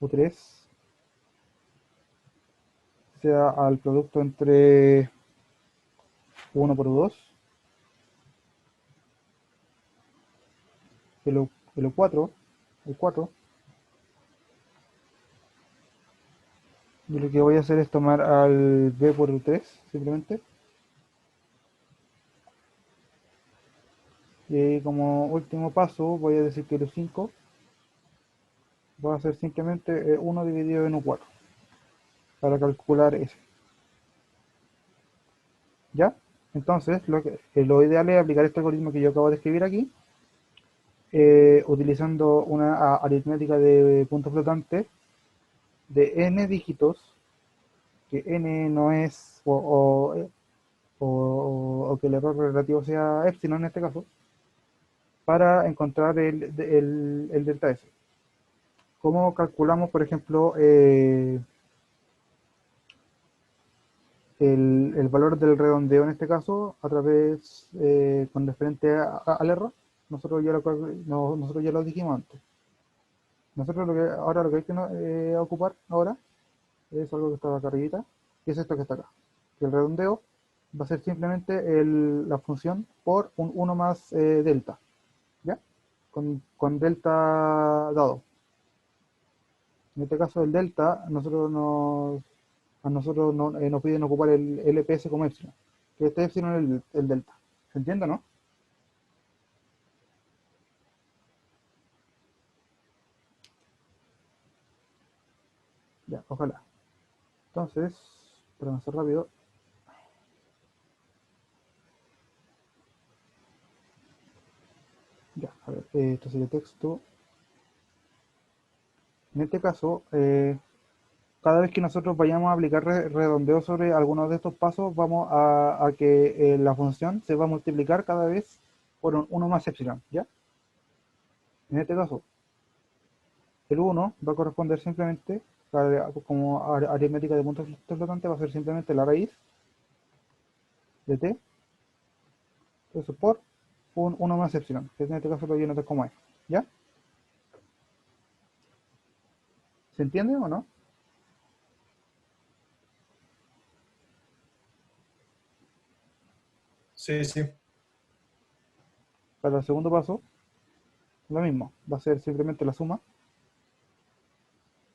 U3 sea al producto entre 1 por 2. El U4, el 4, y lo que voy a hacer es tomar al B por U3 simplemente. Y ahí como último paso voy a decir que el U5 va a ser simplemente 1 dividido en U4 para calcular ese. ¿Ya? Entonces lo ideal es aplicar este algoritmo que yo acabo de escribir aquí, utilizando una aritmética de puntos flotantes de n dígitos, que n no es, o que el error relativo sea epsilon en este caso, para encontrar el delta S. ¿Cómo calculamos, por ejemplo, el valor del redondeo en este caso a través, con referente al error? Nosotros ya lo dijimos antes. Nosotros ahora lo que hay que ocupar ahora es algo que estaba acá arribita, que es esto que está acá. Que el redondeo va a ser simplemente la función por un 1 más delta, ¿ya? Con delta dado. En este caso el delta, a nosotros nos piden ocupar el LPS como epsilon, que este epsilon es el delta. ¿Se entiende, no? Ya, ojalá. Entonces, para avanzar rápido, Ya, a ver, esto sería texto. En este caso, cada vez que nosotros vayamos a aplicar redondeo sobre alguno de estos pasos, vamos a que la función se va a multiplicar cada vez por un 1 más epsilon, ¿ya? En este caso, el 1 va a corresponder simplemente, como aritmética de puntos flotantes, va a ser simplemente la raíz de t, eso por un 1 más epsilon, que en este caso lo lleno de como es, ¿ya? ¿Se entiende o no? Sí, sí. Para el segundo paso, lo mismo, va a ser simplemente la suma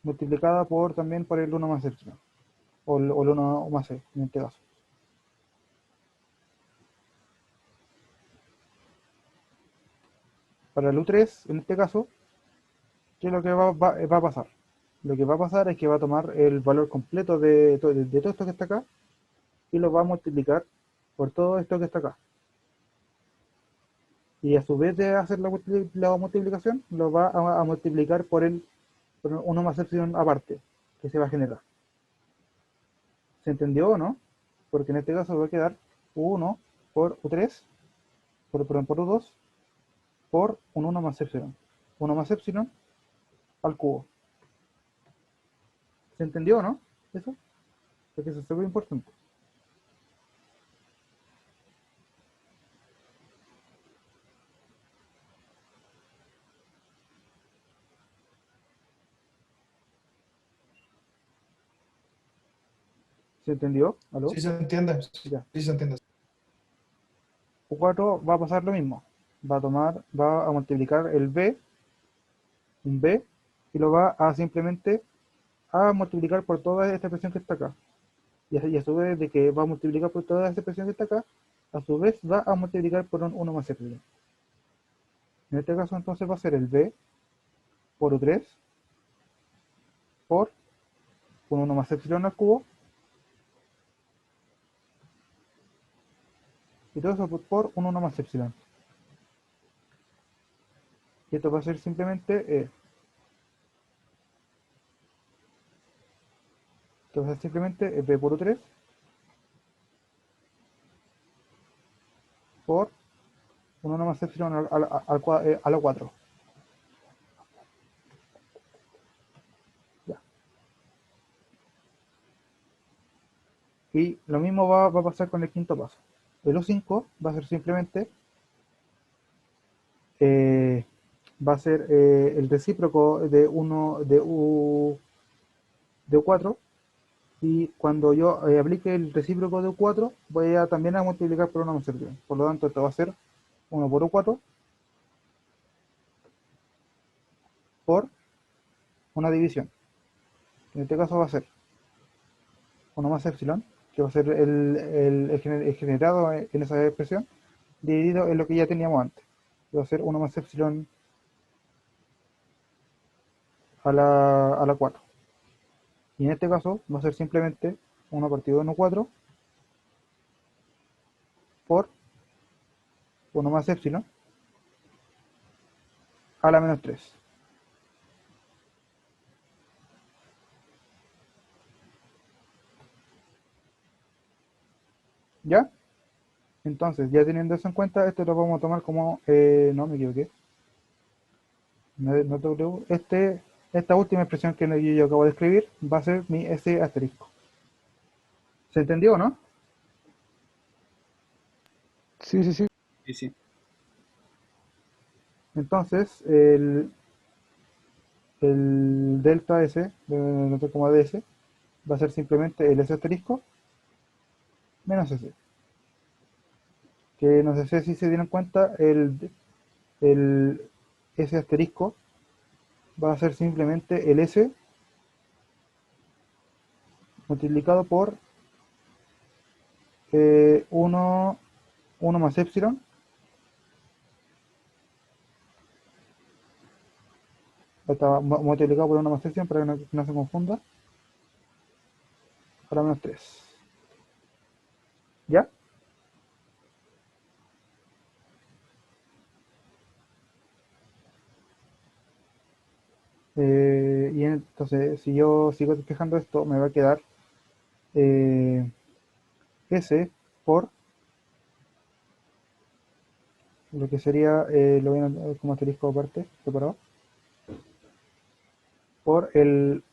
multiplicada por también por el 1 más epsilon, o el 1 más e, en este caso. Para el U3, en este caso, ¿qué es lo que va a pasar? Lo que va a pasar es que va a tomar el valor completo de todo esto que está acá y lo va a multiplicar por todo esto que está acá. Y a su vez de hacer la multiplicación, lo va a multiplicar por 1 más epsilon aparte, que se va a generar. ¿Se entendió o no? Porque en este caso va a quedar U1 por U3, perdón, por U2, por un 1 más epsilon. 1 más epsilon al cubo. ¿Se entendió o no? Eso, porque eso es súper importante. ¿Se entendió? ¿Aló? Sí se entiende. Ya. Sí se entiende. U4 va a pasar lo mismo. Va a multiplicar el B, un B, y lo va a simplemente a multiplicar por toda esta expresión que está acá. Y a su vez de que va a multiplicar por toda esta expresión que está acá, a su vez va a multiplicar por un 1 más epsilon. En este caso entonces va a ser el B por U3 por un 1 más epsilon al cubo, y todo eso por un 1 más epsilon. Y esto va a ser simplemente entonces simplemente B por U3 por un 1 más epsilon a la 4. Ya. Y lo mismo va a pasar con el quinto paso. El U5 va a ser simplemente eh, va a ser el recíproco de de U4, y cuando yo aplique el recíproco de U4 voy a también a multiplicar por 1 más epsilon. Por lo tanto, esto va a ser 1 por U4 por una división. En este caso va a ser 1 más epsilon, que va a ser el generado en esa expresión, dividido en lo que ya teníamos antes. Va a ser 1 más epsilon a la 4. Y en este caso va a ser simplemente 1 partido de 1,4 por 1 más epsilon a la menos 3. ¿Ya? Entonces, ya teniendo eso en cuenta, esto lo vamos a tomar como... no, me equivoqué. No W. Esta última expresión que yo acabo de escribir va a ser mi S asterisco. ¿Se entendió o no? Sí, sí, sí. Sí, sí. Entonces, el delta S, no sé cómo DS, va a ser simplemente el S asterisco menos S. Que no sé si se dieron cuenta, el S asterisco va a ser simplemente el S multiplicado por 1 más epsilon. Está multiplicado por 1 más epsilon para que no se confunda. A la menos 3. ¿Ya? Y entonces, si yo sigo despejando esto, me va a quedar eh, S por lo que sería, lo voy a anotar como asterisco aparte, separado, por el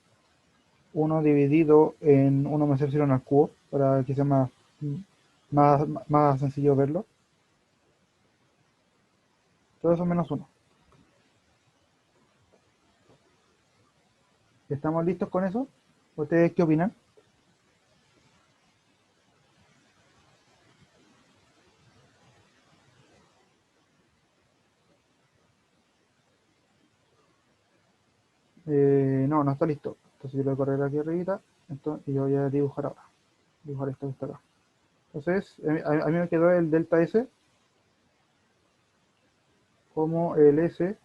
uno dividido en uno más epsilon al cubo, para que sea más sencillo verlo. Todo eso menos uno. ¿Estamos listos con eso? ¿Ustedes qué opinan? No, no está listo. Entonces yo lo voy a correr aquí arribita. Y yo voy a dibujar ahora. Dibujar esto que está acá. Entonces, a mí me quedó el delta S como el S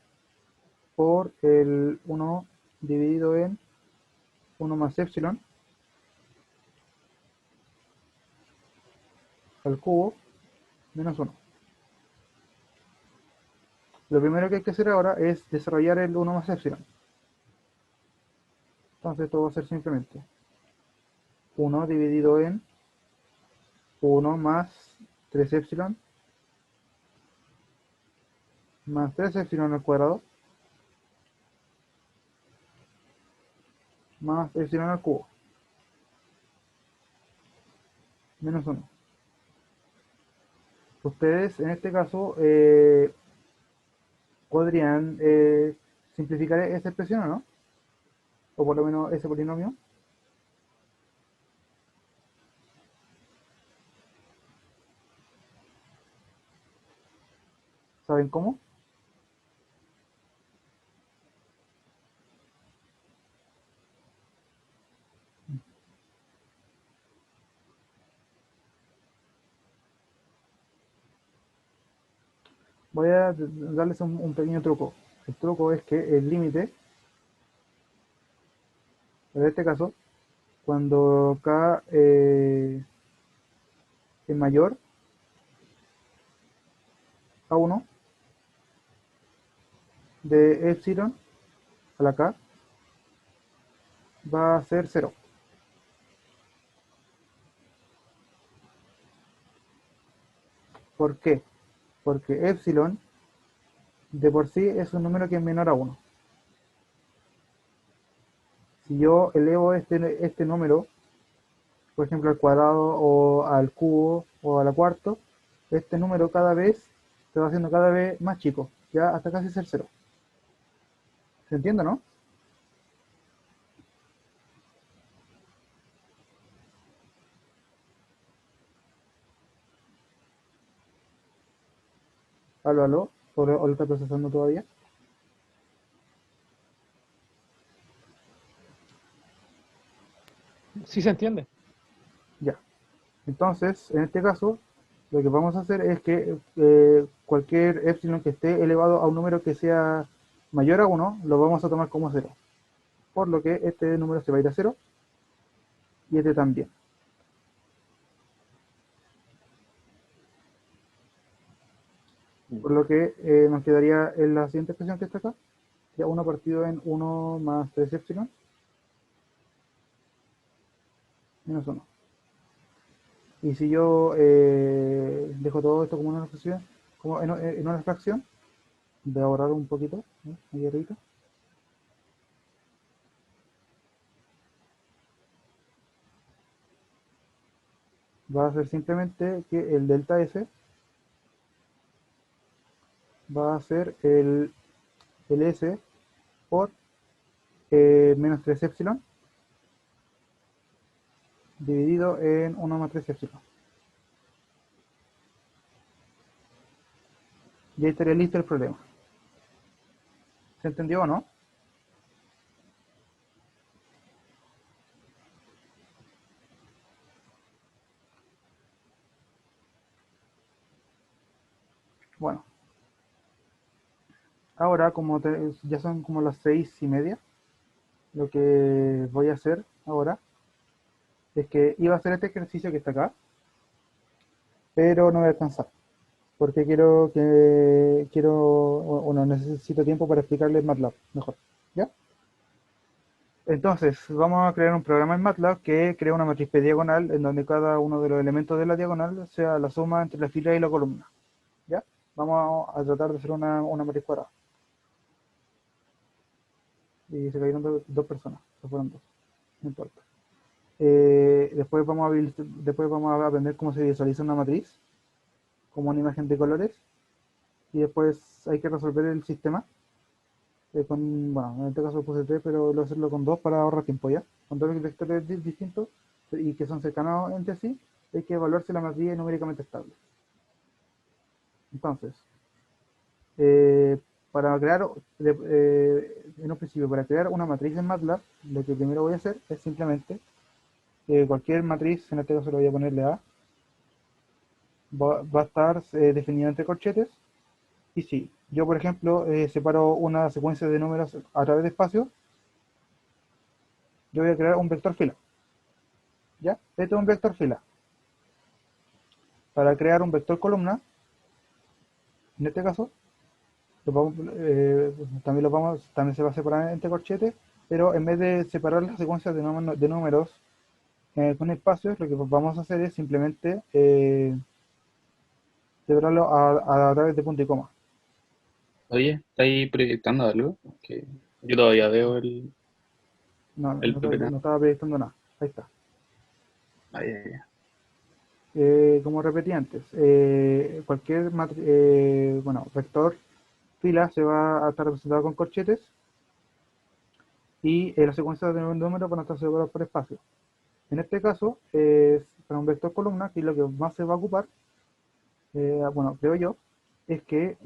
por el uno dividido en uno más epsilon al cubo menos uno. Lo primero que hay que hacer ahora es desarrollar el uno más epsilon. Entonces esto va a ser simplemente 1 dividido en 1 más 3 epsilon más 3 epsilon al cuadrado más epsilon al cubo menos uno. Ustedes en este caso podrían simplificar esa expresión, ¿o no? O por lo menos ese polinomio. ¿Saben cómo? Voy a darles un pequeño truco. El truco es que el límite, en este caso, cuando k es mayor a 1 de epsilon a la k, va a ser 0. ¿Por qué? Porque epsilon de por sí es un número que es menor a 1. Si yo elevo este número, por ejemplo, al cuadrado o al cubo o a la cuarto, este número cada vez se va haciendo cada vez más chico, ya hasta casi ser 0. ¿Se entiende, no? Aló, aló, o lo está procesando todavía. Sí se entiende. Ya. Entonces, en este caso, lo que vamos a hacer es que cualquier epsilon que esté elevado a un número que sea mayor a 1, lo vamos a tomar como 0. Por lo que este número se va a ir a 0 y este también. Por lo que nos quedaría en la siguiente expresión que está acá, ya 1 partido en 1 más 3 epsilon menos 1. Y si yo dejo todo esto como una fracción, como en una fracción, voy a borrar un poquito, ¿no? Ahí arriba. Va a ser simplemente que el delta S va a ser el S por menos 3 epsilon dividido en 1 más 3 epsilon. Ya estaría listo el problema. ¿Se entendió o no? Bueno, ahora como ya son como las 6:30, lo que voy a hacer ahora es que iba a hacer este ejercicio que está acá, pero no voy a alcanzar, porque quiero, necesito tiempo para explicarles MATLAB mejor, ¿ya? Entonces, vamos a crear un programa en MATLAB que crea una matriz P diagonal en donde cada uno de los elementos de la diagonal sea la suma entre la fila y la columna. ¿Ya? Vamos a tratar de hacer una matriz cuadrada. Y se cayeron dos personas, se fueron dos, no importa. Después vamos a aprender cómo se visualiza una matriz, como una imagen de colores, y después hay que resolver el sistema bueno, en este caso puse 3, pero lo voy a hacerlo con 2 para ahorrar tiempo ya. Con dos vectores distintos y que son cercanos entre sí, hay que evaluar si la matriz es numéricamente estable. Entonces, eh, para crear, en un principio, para crear una matriz en MATLAB, lo que primero voy a hacer es simplemente cualquier matriz, en este caso le voy a ponerle A, va a estar definida entre corchetes. Y si yo, por ejemplo, separo una secuencia de números a través de espacios, yo voy a crear un vector fila. ¿Ya? Este es un vector fila. Para crear un vector columna, en este caso, también se va a separar entre corchetes, pero en vez de separar las secuencias de números con espacios, lo que vamos a hacer es simplemente separarlo a través de punto y coma. Oye, ¿estáis proyectando algo? Que yo todavía veo No, el no programa. estaba proyectando nada. Ahí está. Ay, ay, ay. Como repetí antes, cualquier vector fila se va a estar representado con corchetes y las secuencias de números van a estar separadas por espacio. En este caso, para un vector columna, que es lo que más se va a ocupar, bueno, creo yo, es que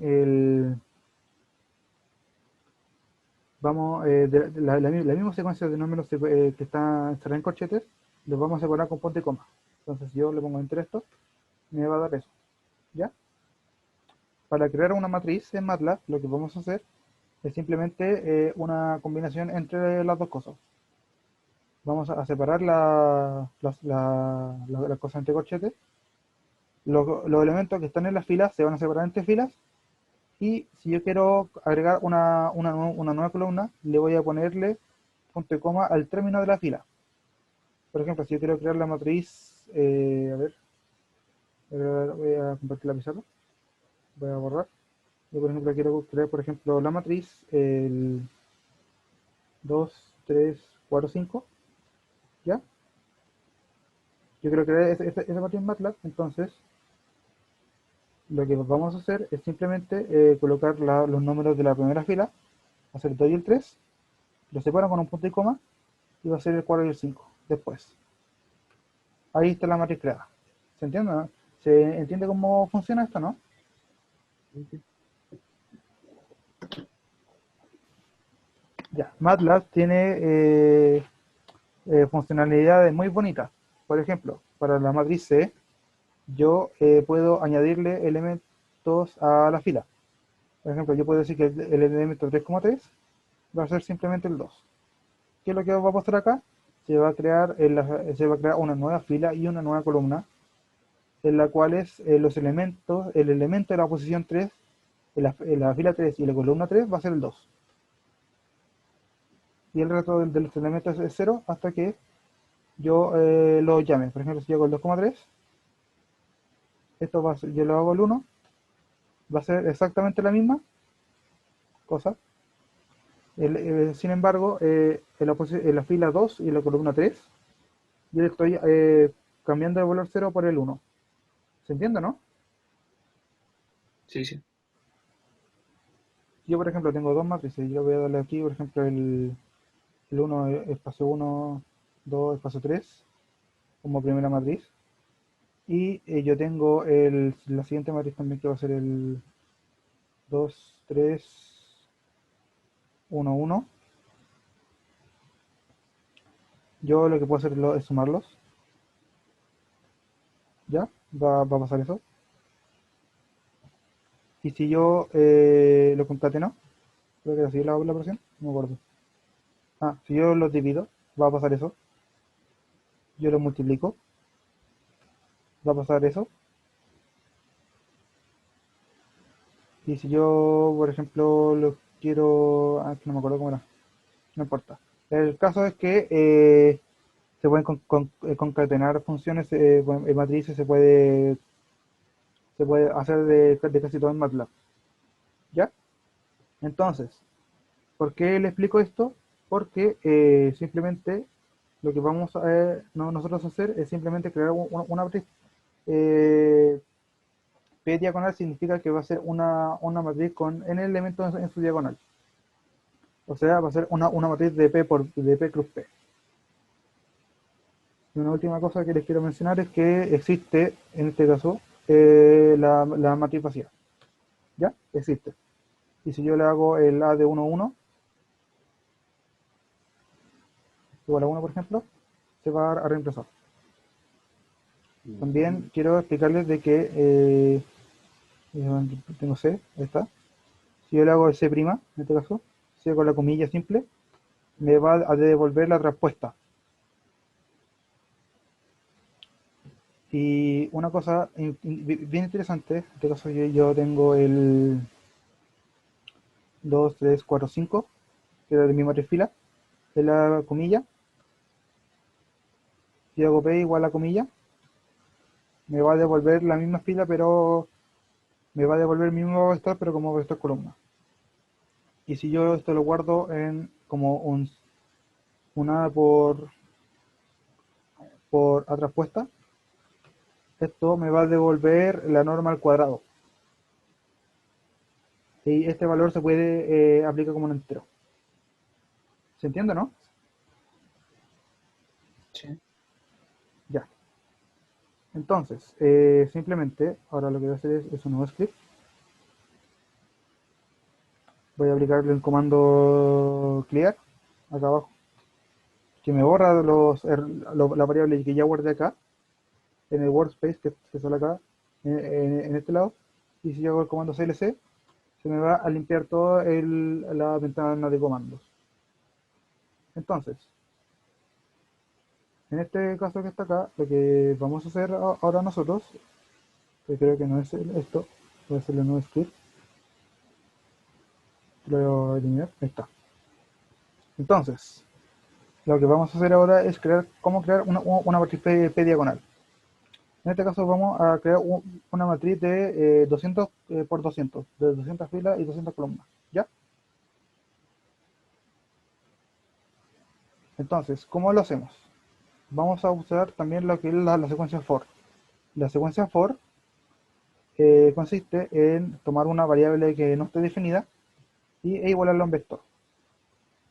la misma secuencia de números que estará en corchetes, los vamos a separar con punto y coma. Entonces, si yo le pongo entre esto, me va a dar eso. ¿Ya? Para crear una matriz en MATLAB, lo que vamos a hacer es simplemente una combinación entre las dos cosas. Vamos a separar las cosas entre corchetes. Los elementos que están en las filas se van a separar entre filas. Y si yo quiero agregar una nueva columna, le voy a ponerle punto y coma al término de la fila. Por ejemplo, si yo quiero crear la matriz, voy a compartir la pizarra, voy a borrar. Yo, por ejemplo, quiero crear, por ejemplo, la matriz, el 2 3 4 5, ¿ya? Yo quiero crear esa matriz en MATLAB, entonces lo que vamos a hacer es simplemente colocar los números de la primera fila, hacer el 2 y el 3, lo separo con un punto y coma, y va a ser el 4 y el 5 después. Ahí está la matriz creada. ¿Se entiende? ¿No? ¿Se entiende cómo funciona esto, no? Ya, MATLAB tiene funcionalidades muy bonitas. Por ejemplo, para la matriz C, yo puedo añadirle elementos a la fila. Por ejemplo, yo puedo decir que el elemento 3,3 va a ser simplemente el 2. ¿Qué es lo que va a pasar acá? Se va a crear una nueva fila y una nueva columna, en la cual el elemento de la posición 3, en la fila 3 y la columna 3 va a ser el 2. Y el resto de los elementos es 0 hasta que yo lo llame. Por ejemplo, si yo hago el 2,3, yo lo hago el 1, va a ser exactamente la misma cosa. Sin embargo, en la fila 2 y la columna 3, yo le estoy cambiando el valor 0 por el 1. ¿Se entiende, no? Sí, sí. Yo, por ejemplo, tengo dos matrices. Yo voy a darle aquí, por ejemplo, el 1 espacio 1, 2 espacio 3 como primera matriz. Y yo tengo la siguiente matriz también que va a ser el 2 3 1 1. Yo lo que puedo hacer es sumarlos. ¿Ya? Va a pasar eso. Y si yo lo concateno, creo que así la operación, no me acuerdo. Si yo los divido, va a pasar eso. Yo los multiplico, va a pasar eso. Y si yo, por ejemplo, los quiero... que no me acuerdo cómo era. No importa. El caso es que se pueden concatenar funciones, matrices, se puede hacer de casi todo en MATLAB. ¿Ya? Entonces, ¿por qué le explico esto? Porque simplemente lo que vamos a nosotros a hacer es simplemente crear una matriz. eh, P diagonal significa que va a ser una matriz con n elementos en su diagonal. O sea, va a ser una matriz de P cruz P. Y una última cosa que les quiero mencionar es que existe, en este caso, la matriz vacía. ¿Ya? Existe. Y si yo le hago el A de 1, 1, igual a 1, por ejemplo, se va a reemplazar. También quiero explicarles de que, tengo C, ahí está. Si yo le hago el C', en este caso, si hago la comilla simple, me va a devolver la respuesta. Y una cosa bien interesante, en este caso yo tengo el 2, 3, 4, 5, que era de mi matriz fila, de la comilla. Si hago P igual a comilla, me va a devolver la misma fila, pero me va a devolver el mismo vector, pero como vector columna. Y si yo esto lo guardo en como una por atraspuesta, esto me va a devolver la norma al cuadrado. Y este valor se puede aplicar como un entero. ¿Se entiende, no? Sí. Ya. Entonces, simplemente, ahora lo que voy a hacer es un nuevo script. Voy a aplicarle el comando clear, acá abajo, que me borra la variable que ya guardé acá, en el workspace que sale acá, en este lado. Y si yo hago el comando clc, se me va a limpiar toda la ventana de comandos. Entonces, en este caso que está acá, lo que vamos a hacer ahora nosotros, que creo que no es esto, voy a hacerle un nuevo script, lo voy a eliminar, ahí está. Entonces, lo que vamos a hacer ahora es cómo crear una matriz P diagonal. En este caso vamos a crear una matriz de 200 por 200, de 200 filas y 200 columnas. ¿Ya? Entonces, ¿cómo lo hacemos? Vamos a usar también lo que es la secuencia for. La secuencia for consiste en tomar una variable que no esté definida e igualarla a un vector.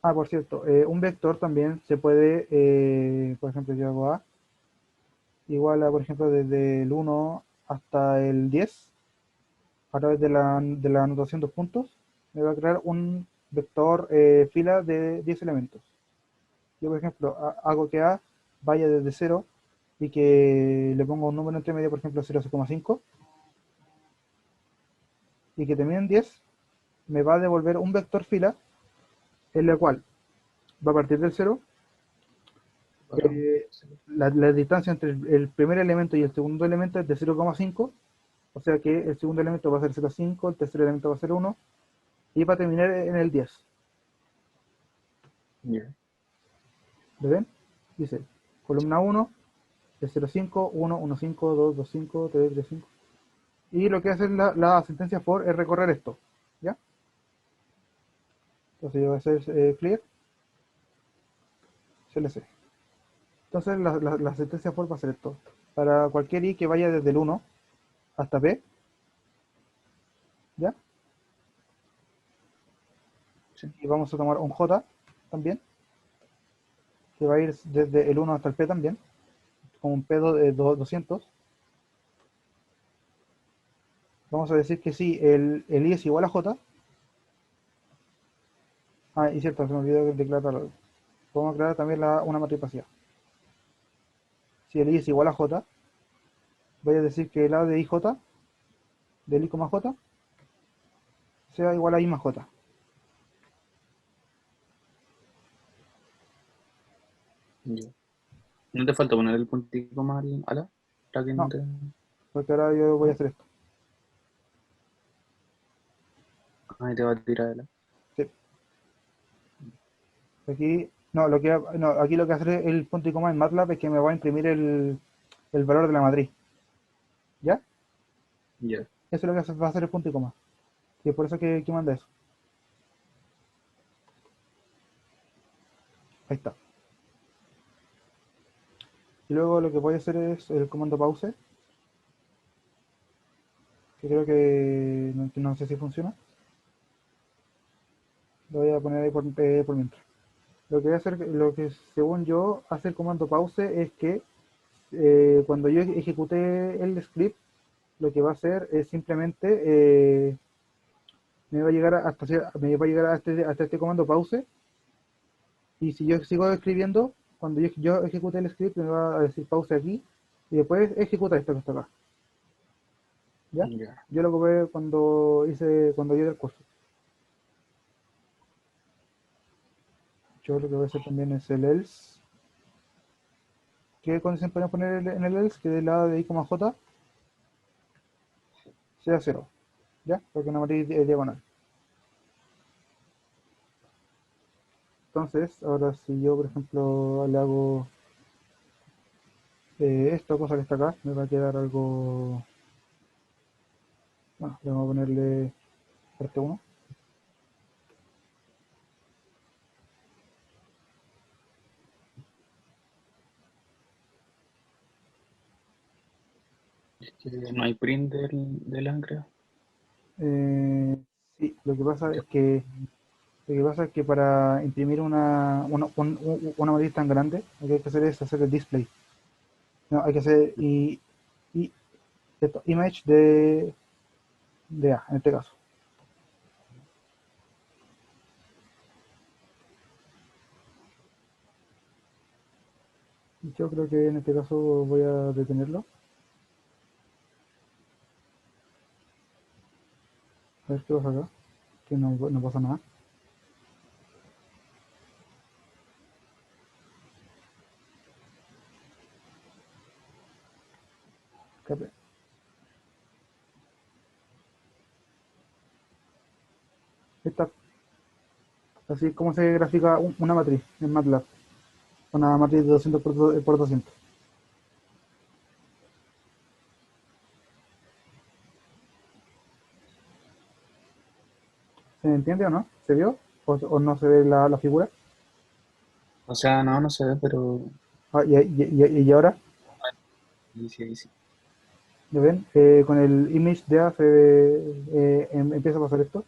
Ah, por cierto, un vector también se puede, por ejemplo, yo hago A, igual a, por ejemplo, desde el 1 hasta el 10, a través de la anotación de puntos, me va a crear un vector fila de 10 elementos. Yo, por ejemplo, hago que A vaya desde 0 y que le ponga un número entre medio, por ejemplo, 0,5, y que termine en 10, me va a devolver un vector fila en la cual va a partir del 0. Otro. La distancia entre el primer elemento y el segundo elemento es de 0,5, o sea que el segundo elemento va a ser 0,5, el tercer elemento va a ser 1, y va a terminar en el 10. Ya. ¿Lo ven? Dice, columna 1, de 0,5, 1, 1,5, 2, 2,5, 3, 3,5. Y lo que hace la sentencia for es recorrer esto. ¿Ya? Entonces yo voy a hacer clear, clc. Entonces la sentencia for va a ser esto. Para cualquier i que vaya desde el 1 hasta p, ¿ya? Sí. Y vamos a tomar un j también, que va a ir desde el 1 hasta el p también, como un p de 200. Vamos a decir que si el i es igual a j. Ah, y cierto, se me olvidó declarar algo. Podemos crear también una matriz vacía. Si el i es igual a j, voy a decir que el a de ij, del i, j, sea igual a i más j. Ya. ¿No te falta poner el puntico más a la? Para que no No, te... porque ahora yo voy a hacer esto. Ahí te va a tirar de la... Sí. Aquí No, no, aquí lo que hace el punto y coma en MATLAB es que me va a imprimir el valor de la matriz. ¿Ya? Ya. Eso es lo que va a hacer el punto y coma. Y es por eso que manda eso. Ahí está. Y luego lo que voy a hacer es el comando pause, que creo que no sé si funciona. Lo voy a poner ahí por mientras. Lo que voy a hacer, lo que según yo hace el comando pause es que cuando yo ejecute el script, lo que va a hacer es simplemente me va a llegar me va a llegar hasta este comando pause, y si yo sigo escribiendo, cuando yo ejecute el script me va a decir pause aquí y después ejecuta esto que está acá. ¿Ya? Ya. Yo lo ocupé cuando hice el curso. Yo lo que voy a hacer también es el else. ¿Qué condición podemos poner en el else? Que del lado de i, j sea 0. ¿Ya? Porque una matriz es diagonal. Entonces, ahora si yo, por ejemplo, le hago esta cosa que está acá, me va a quedar algo... Bueno, le vamos a ponerle parte 1. Es que no hay print del ancla. Sí, lo que pasa es que para imprimir una matriz tan grande, lo que hay que hacer es hacer el display. No, hay que hacer image de A, en este caso. Yo creo que en este caso voy a detenerlo. A ver qué pasa acá. Que no pasa nada. Escape. Esta, así es como se grafica una matriz en MATLAB. Una matriz de 200 por 200. ¿Se entiende o no? ¿Se vio? ¿O no se ve la figura? O sea, no, no se ve, pero Ah, y ahora, ahí sí, ahí sí. ¿lo ven? Con el image de A empieza a pasar esto,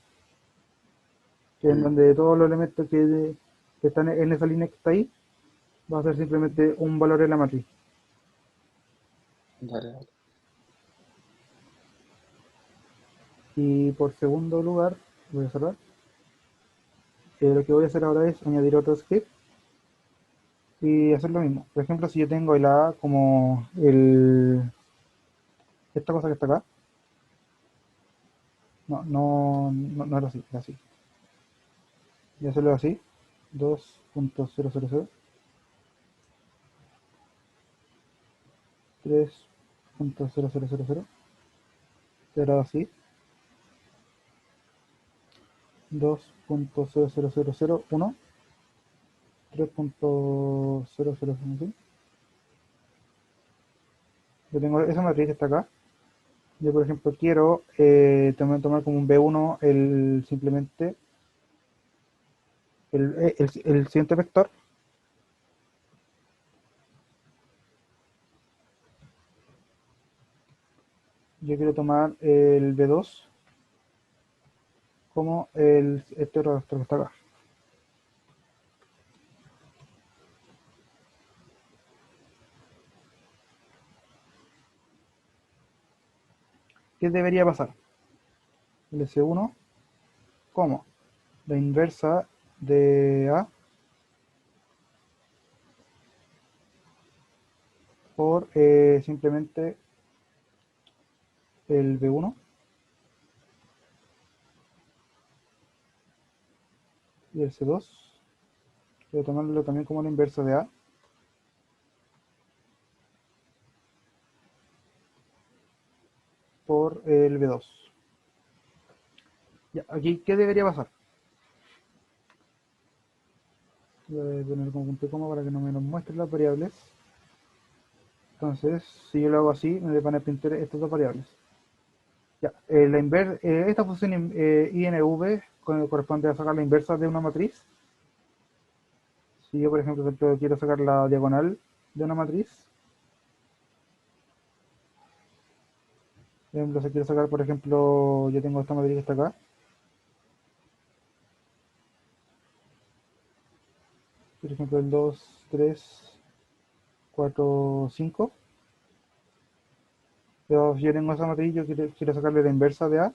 que en Mm, donde todos los elementos que están en esa línea que está ahí, va a ser simplemente un valor en la matriz. dale, dale. Y por segundo lugar, voy a cerrar. Lo que voy a hacer ahora es añadir otro script y hacer lo mismo. Por ejemplo, si yo tengo el A como esta cosa que está acá, no era así, era así. Voy a hacerlo así, 2.000, 3.0000, era así, 2.00001, 3.000. Yo tengo esa matriz que está acá. Yo, por ejemplo, quiero tomar como un B1 simplemente el siguiente vector. Yo quiero tomar el B2 como este otro vector que está acá. ¿Qué debería pasar? El S1 como la inversa de A por simplemente el B1, y el C2 voy a tomarlo también como la inversa de A por el B2. Ya, aquí, ¿qué debería pasar? Voy a poner como punto y coma para que no me nos muestre las variables. Entonces, si yo lo hago así, me van a pintar estas dos variables. Ya, esta función INV corresponde a sacar la inversa de una matriz. Si yo, por ejemplo, quiero sacar la diagonal de una matriz, por ejemplo, si quiero sacar, por ejemplo, yo tengo esta matriz que está acá, por ejemplo, el 2, 3, 4, 5. Pero si yo tengo esa matriz, yo quiero sacarle la inversa de A,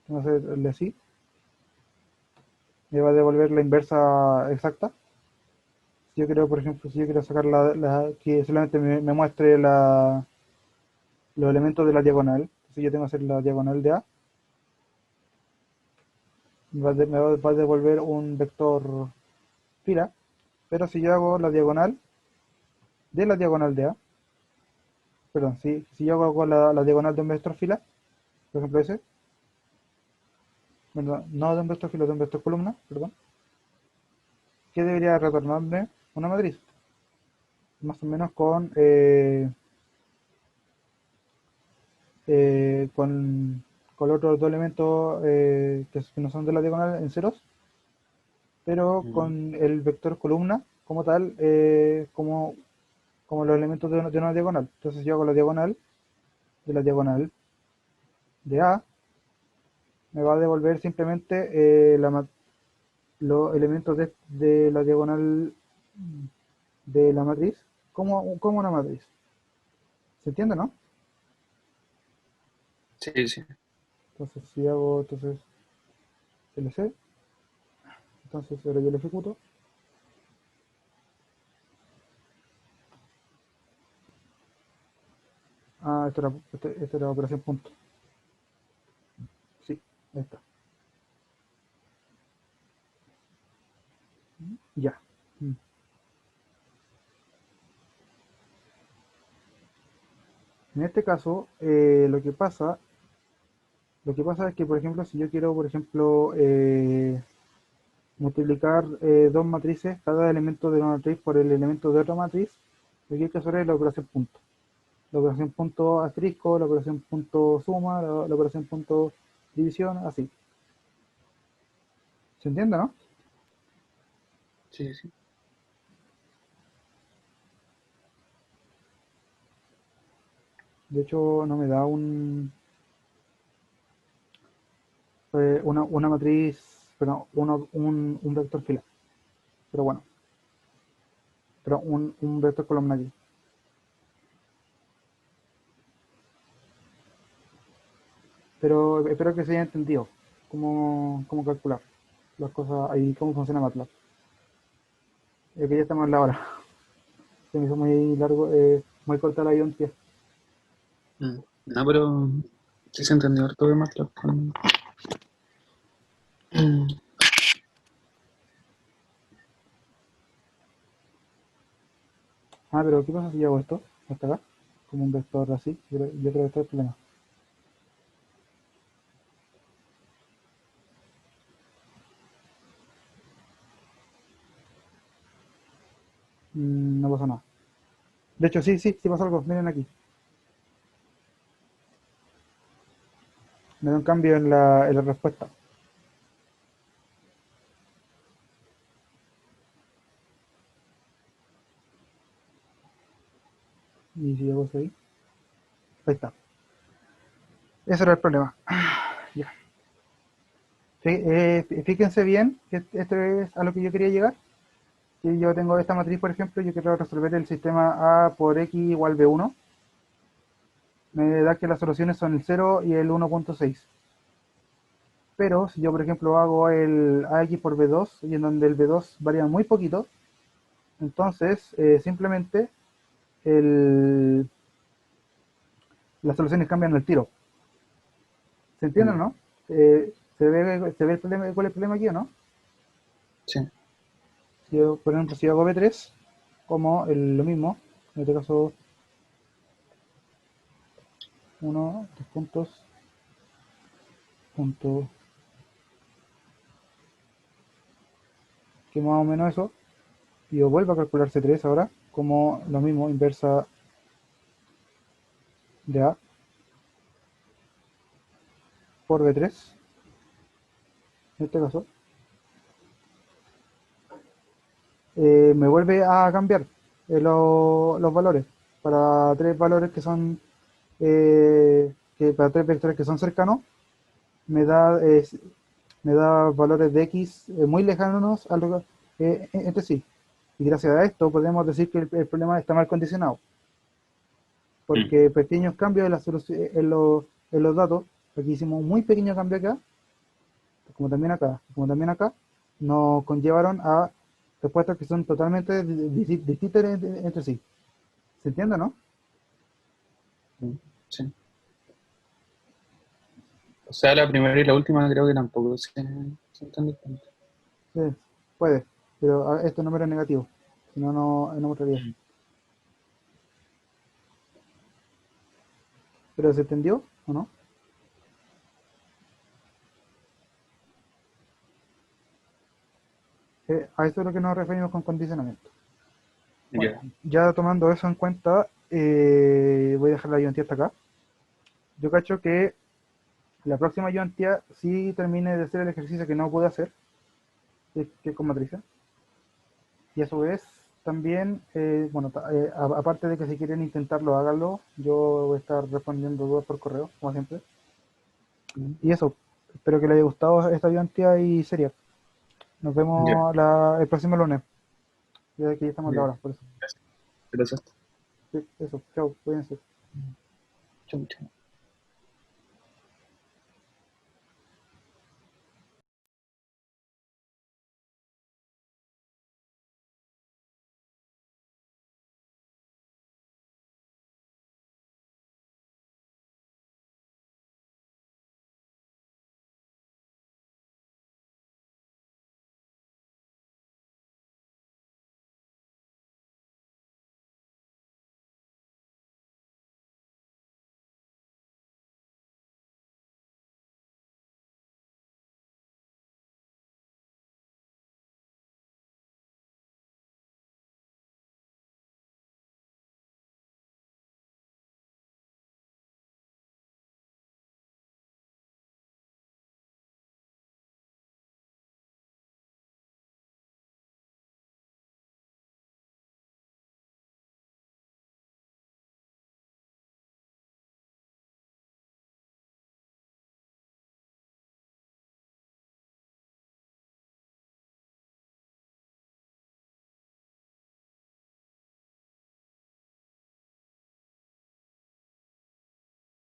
tengo que hacerle así, me va a devolver la inversa exacta. Si yo quiero, por ejemplo, si yo quiero sacar que solamente me muestre los elementos de la diagonal, si yo tengo que hacer la diagonal de A, me va a devolver un vector fila, pero si yo hago la diagonal de la diagonal de A, perdón, si yo hago la diagonal de un vector fila, por ejemplo ese, bueno, no de un vector fila, de un vector columna, perdón, ¿qué debería retornarme? Una matriz, más o menos con los otros dos elementos que no son de la diagonal en ceros, pero con el vector columna como tal, como los elementos de una diagonal. Entonces yo hago la diagonal de A, me va a devolver simplemente los elementos de la diagonal de la matriz como una matriz. ¿Se entiende, no? Sí, sí. Entonces si hago LC, entonces ahora yo lo ejecuto. Ah, esta era operación punto. Sí, ahí está. Ya. Mm. En este caso, lo que pasa es que, por ejemplo, si yo quiero, por ejemplo, multiplicar dos matrices, cada elemento de una matriz por el elemento de otra matriz, lo que hay que hacer es la operación punto. La operación punto asterisco, la operación punto suma, la operación punto división, así. ¿Se entiende, no? Sí, sí. De hecho, no me da una matriz, pero un vector fila. Pero bueno, pero un vector columna aquí. Pero espero que se haya entendido cómo calcular las cosas y cómo funciona MATLAB. Que ya estamos en la hora. Se me hizo muy largo, muy corta la guión, tía. No, pero sí se entendió harto de MATLAB. Ah, pero ¿qué pasa si yo hago esto? Hasta acá, como un vector así. Yo creo que este es el problema. No pasa nada. De hecho, sí pasa algo. Miren aquí. Me da un cambio en la respuesta. Y si hago eso ahí. Ahí está. Ese era el problema. Ya. Fíjense bien que esto es a lo que yo quería llegar. Si yo tengo esta matriz, por ejemplo, yo quiero resolver el sistema A por X igual B1. Me da que las soluciones son el 0 y el 1.6. Pero si yo, por ejemplo, hago el AX por B2, y en donde el B2 varía muy poquito, entonces simplemente el, las soluciones cambian al tiro. ¿Se entiende, no? ¿Se ve el problema, cuál es el problema aquí o no? Sí. Si yo, por ejemplo, si yo hago B3, como lo mismo, en este caso 1, 2 puntos, que más o menos eso, y yo vuelvo a calcular C3 ahora, como lo mismo, inversa de A por B3, en este caso, me vuelve a cambiar los valores para tres valores para tres vectores que son cercanos, me da, me da valores de X muy lejanos entre sí. Y gracias a esto podemos decir que el problema está mal condicionado, porque pequeños cambios en los datos, aquí hicimos un muy pequeño cambio acá, como también acá, nos conllevaron a respuestas que son totalmente distintas entre sí. ¿Se entiende, no? Sí. O sea, la primera y la última creo que tampoco se entiende tanto. Sí, puede, pero este número es negativo, si no, no mostraría. ¿Pero se entendió o no? A eso es lo que nos referimos con condicionamiento. Bueno, Ya. ya tomando eso en cuenta, voy a dejar la ayudantía hasta acá. Yo cacho que la próxima ayudantía sí termine de hacer el ejercicio que no pude hacer, que es con matrices. Y a su vez, también, bueno, aparte de que si quieren intentarlo, háganlo. Yo voy a estar respondiendo dudas por correo, como siempre. Y eso, espero que les haya gustado esta ayudantía y sería. Nos Ya. vemos el próximo lunes. Ya que ya estamos en la Ya. hora, por eso. Gracias. Gracias. Sí, eso, chao, cuídense. Chau, chau.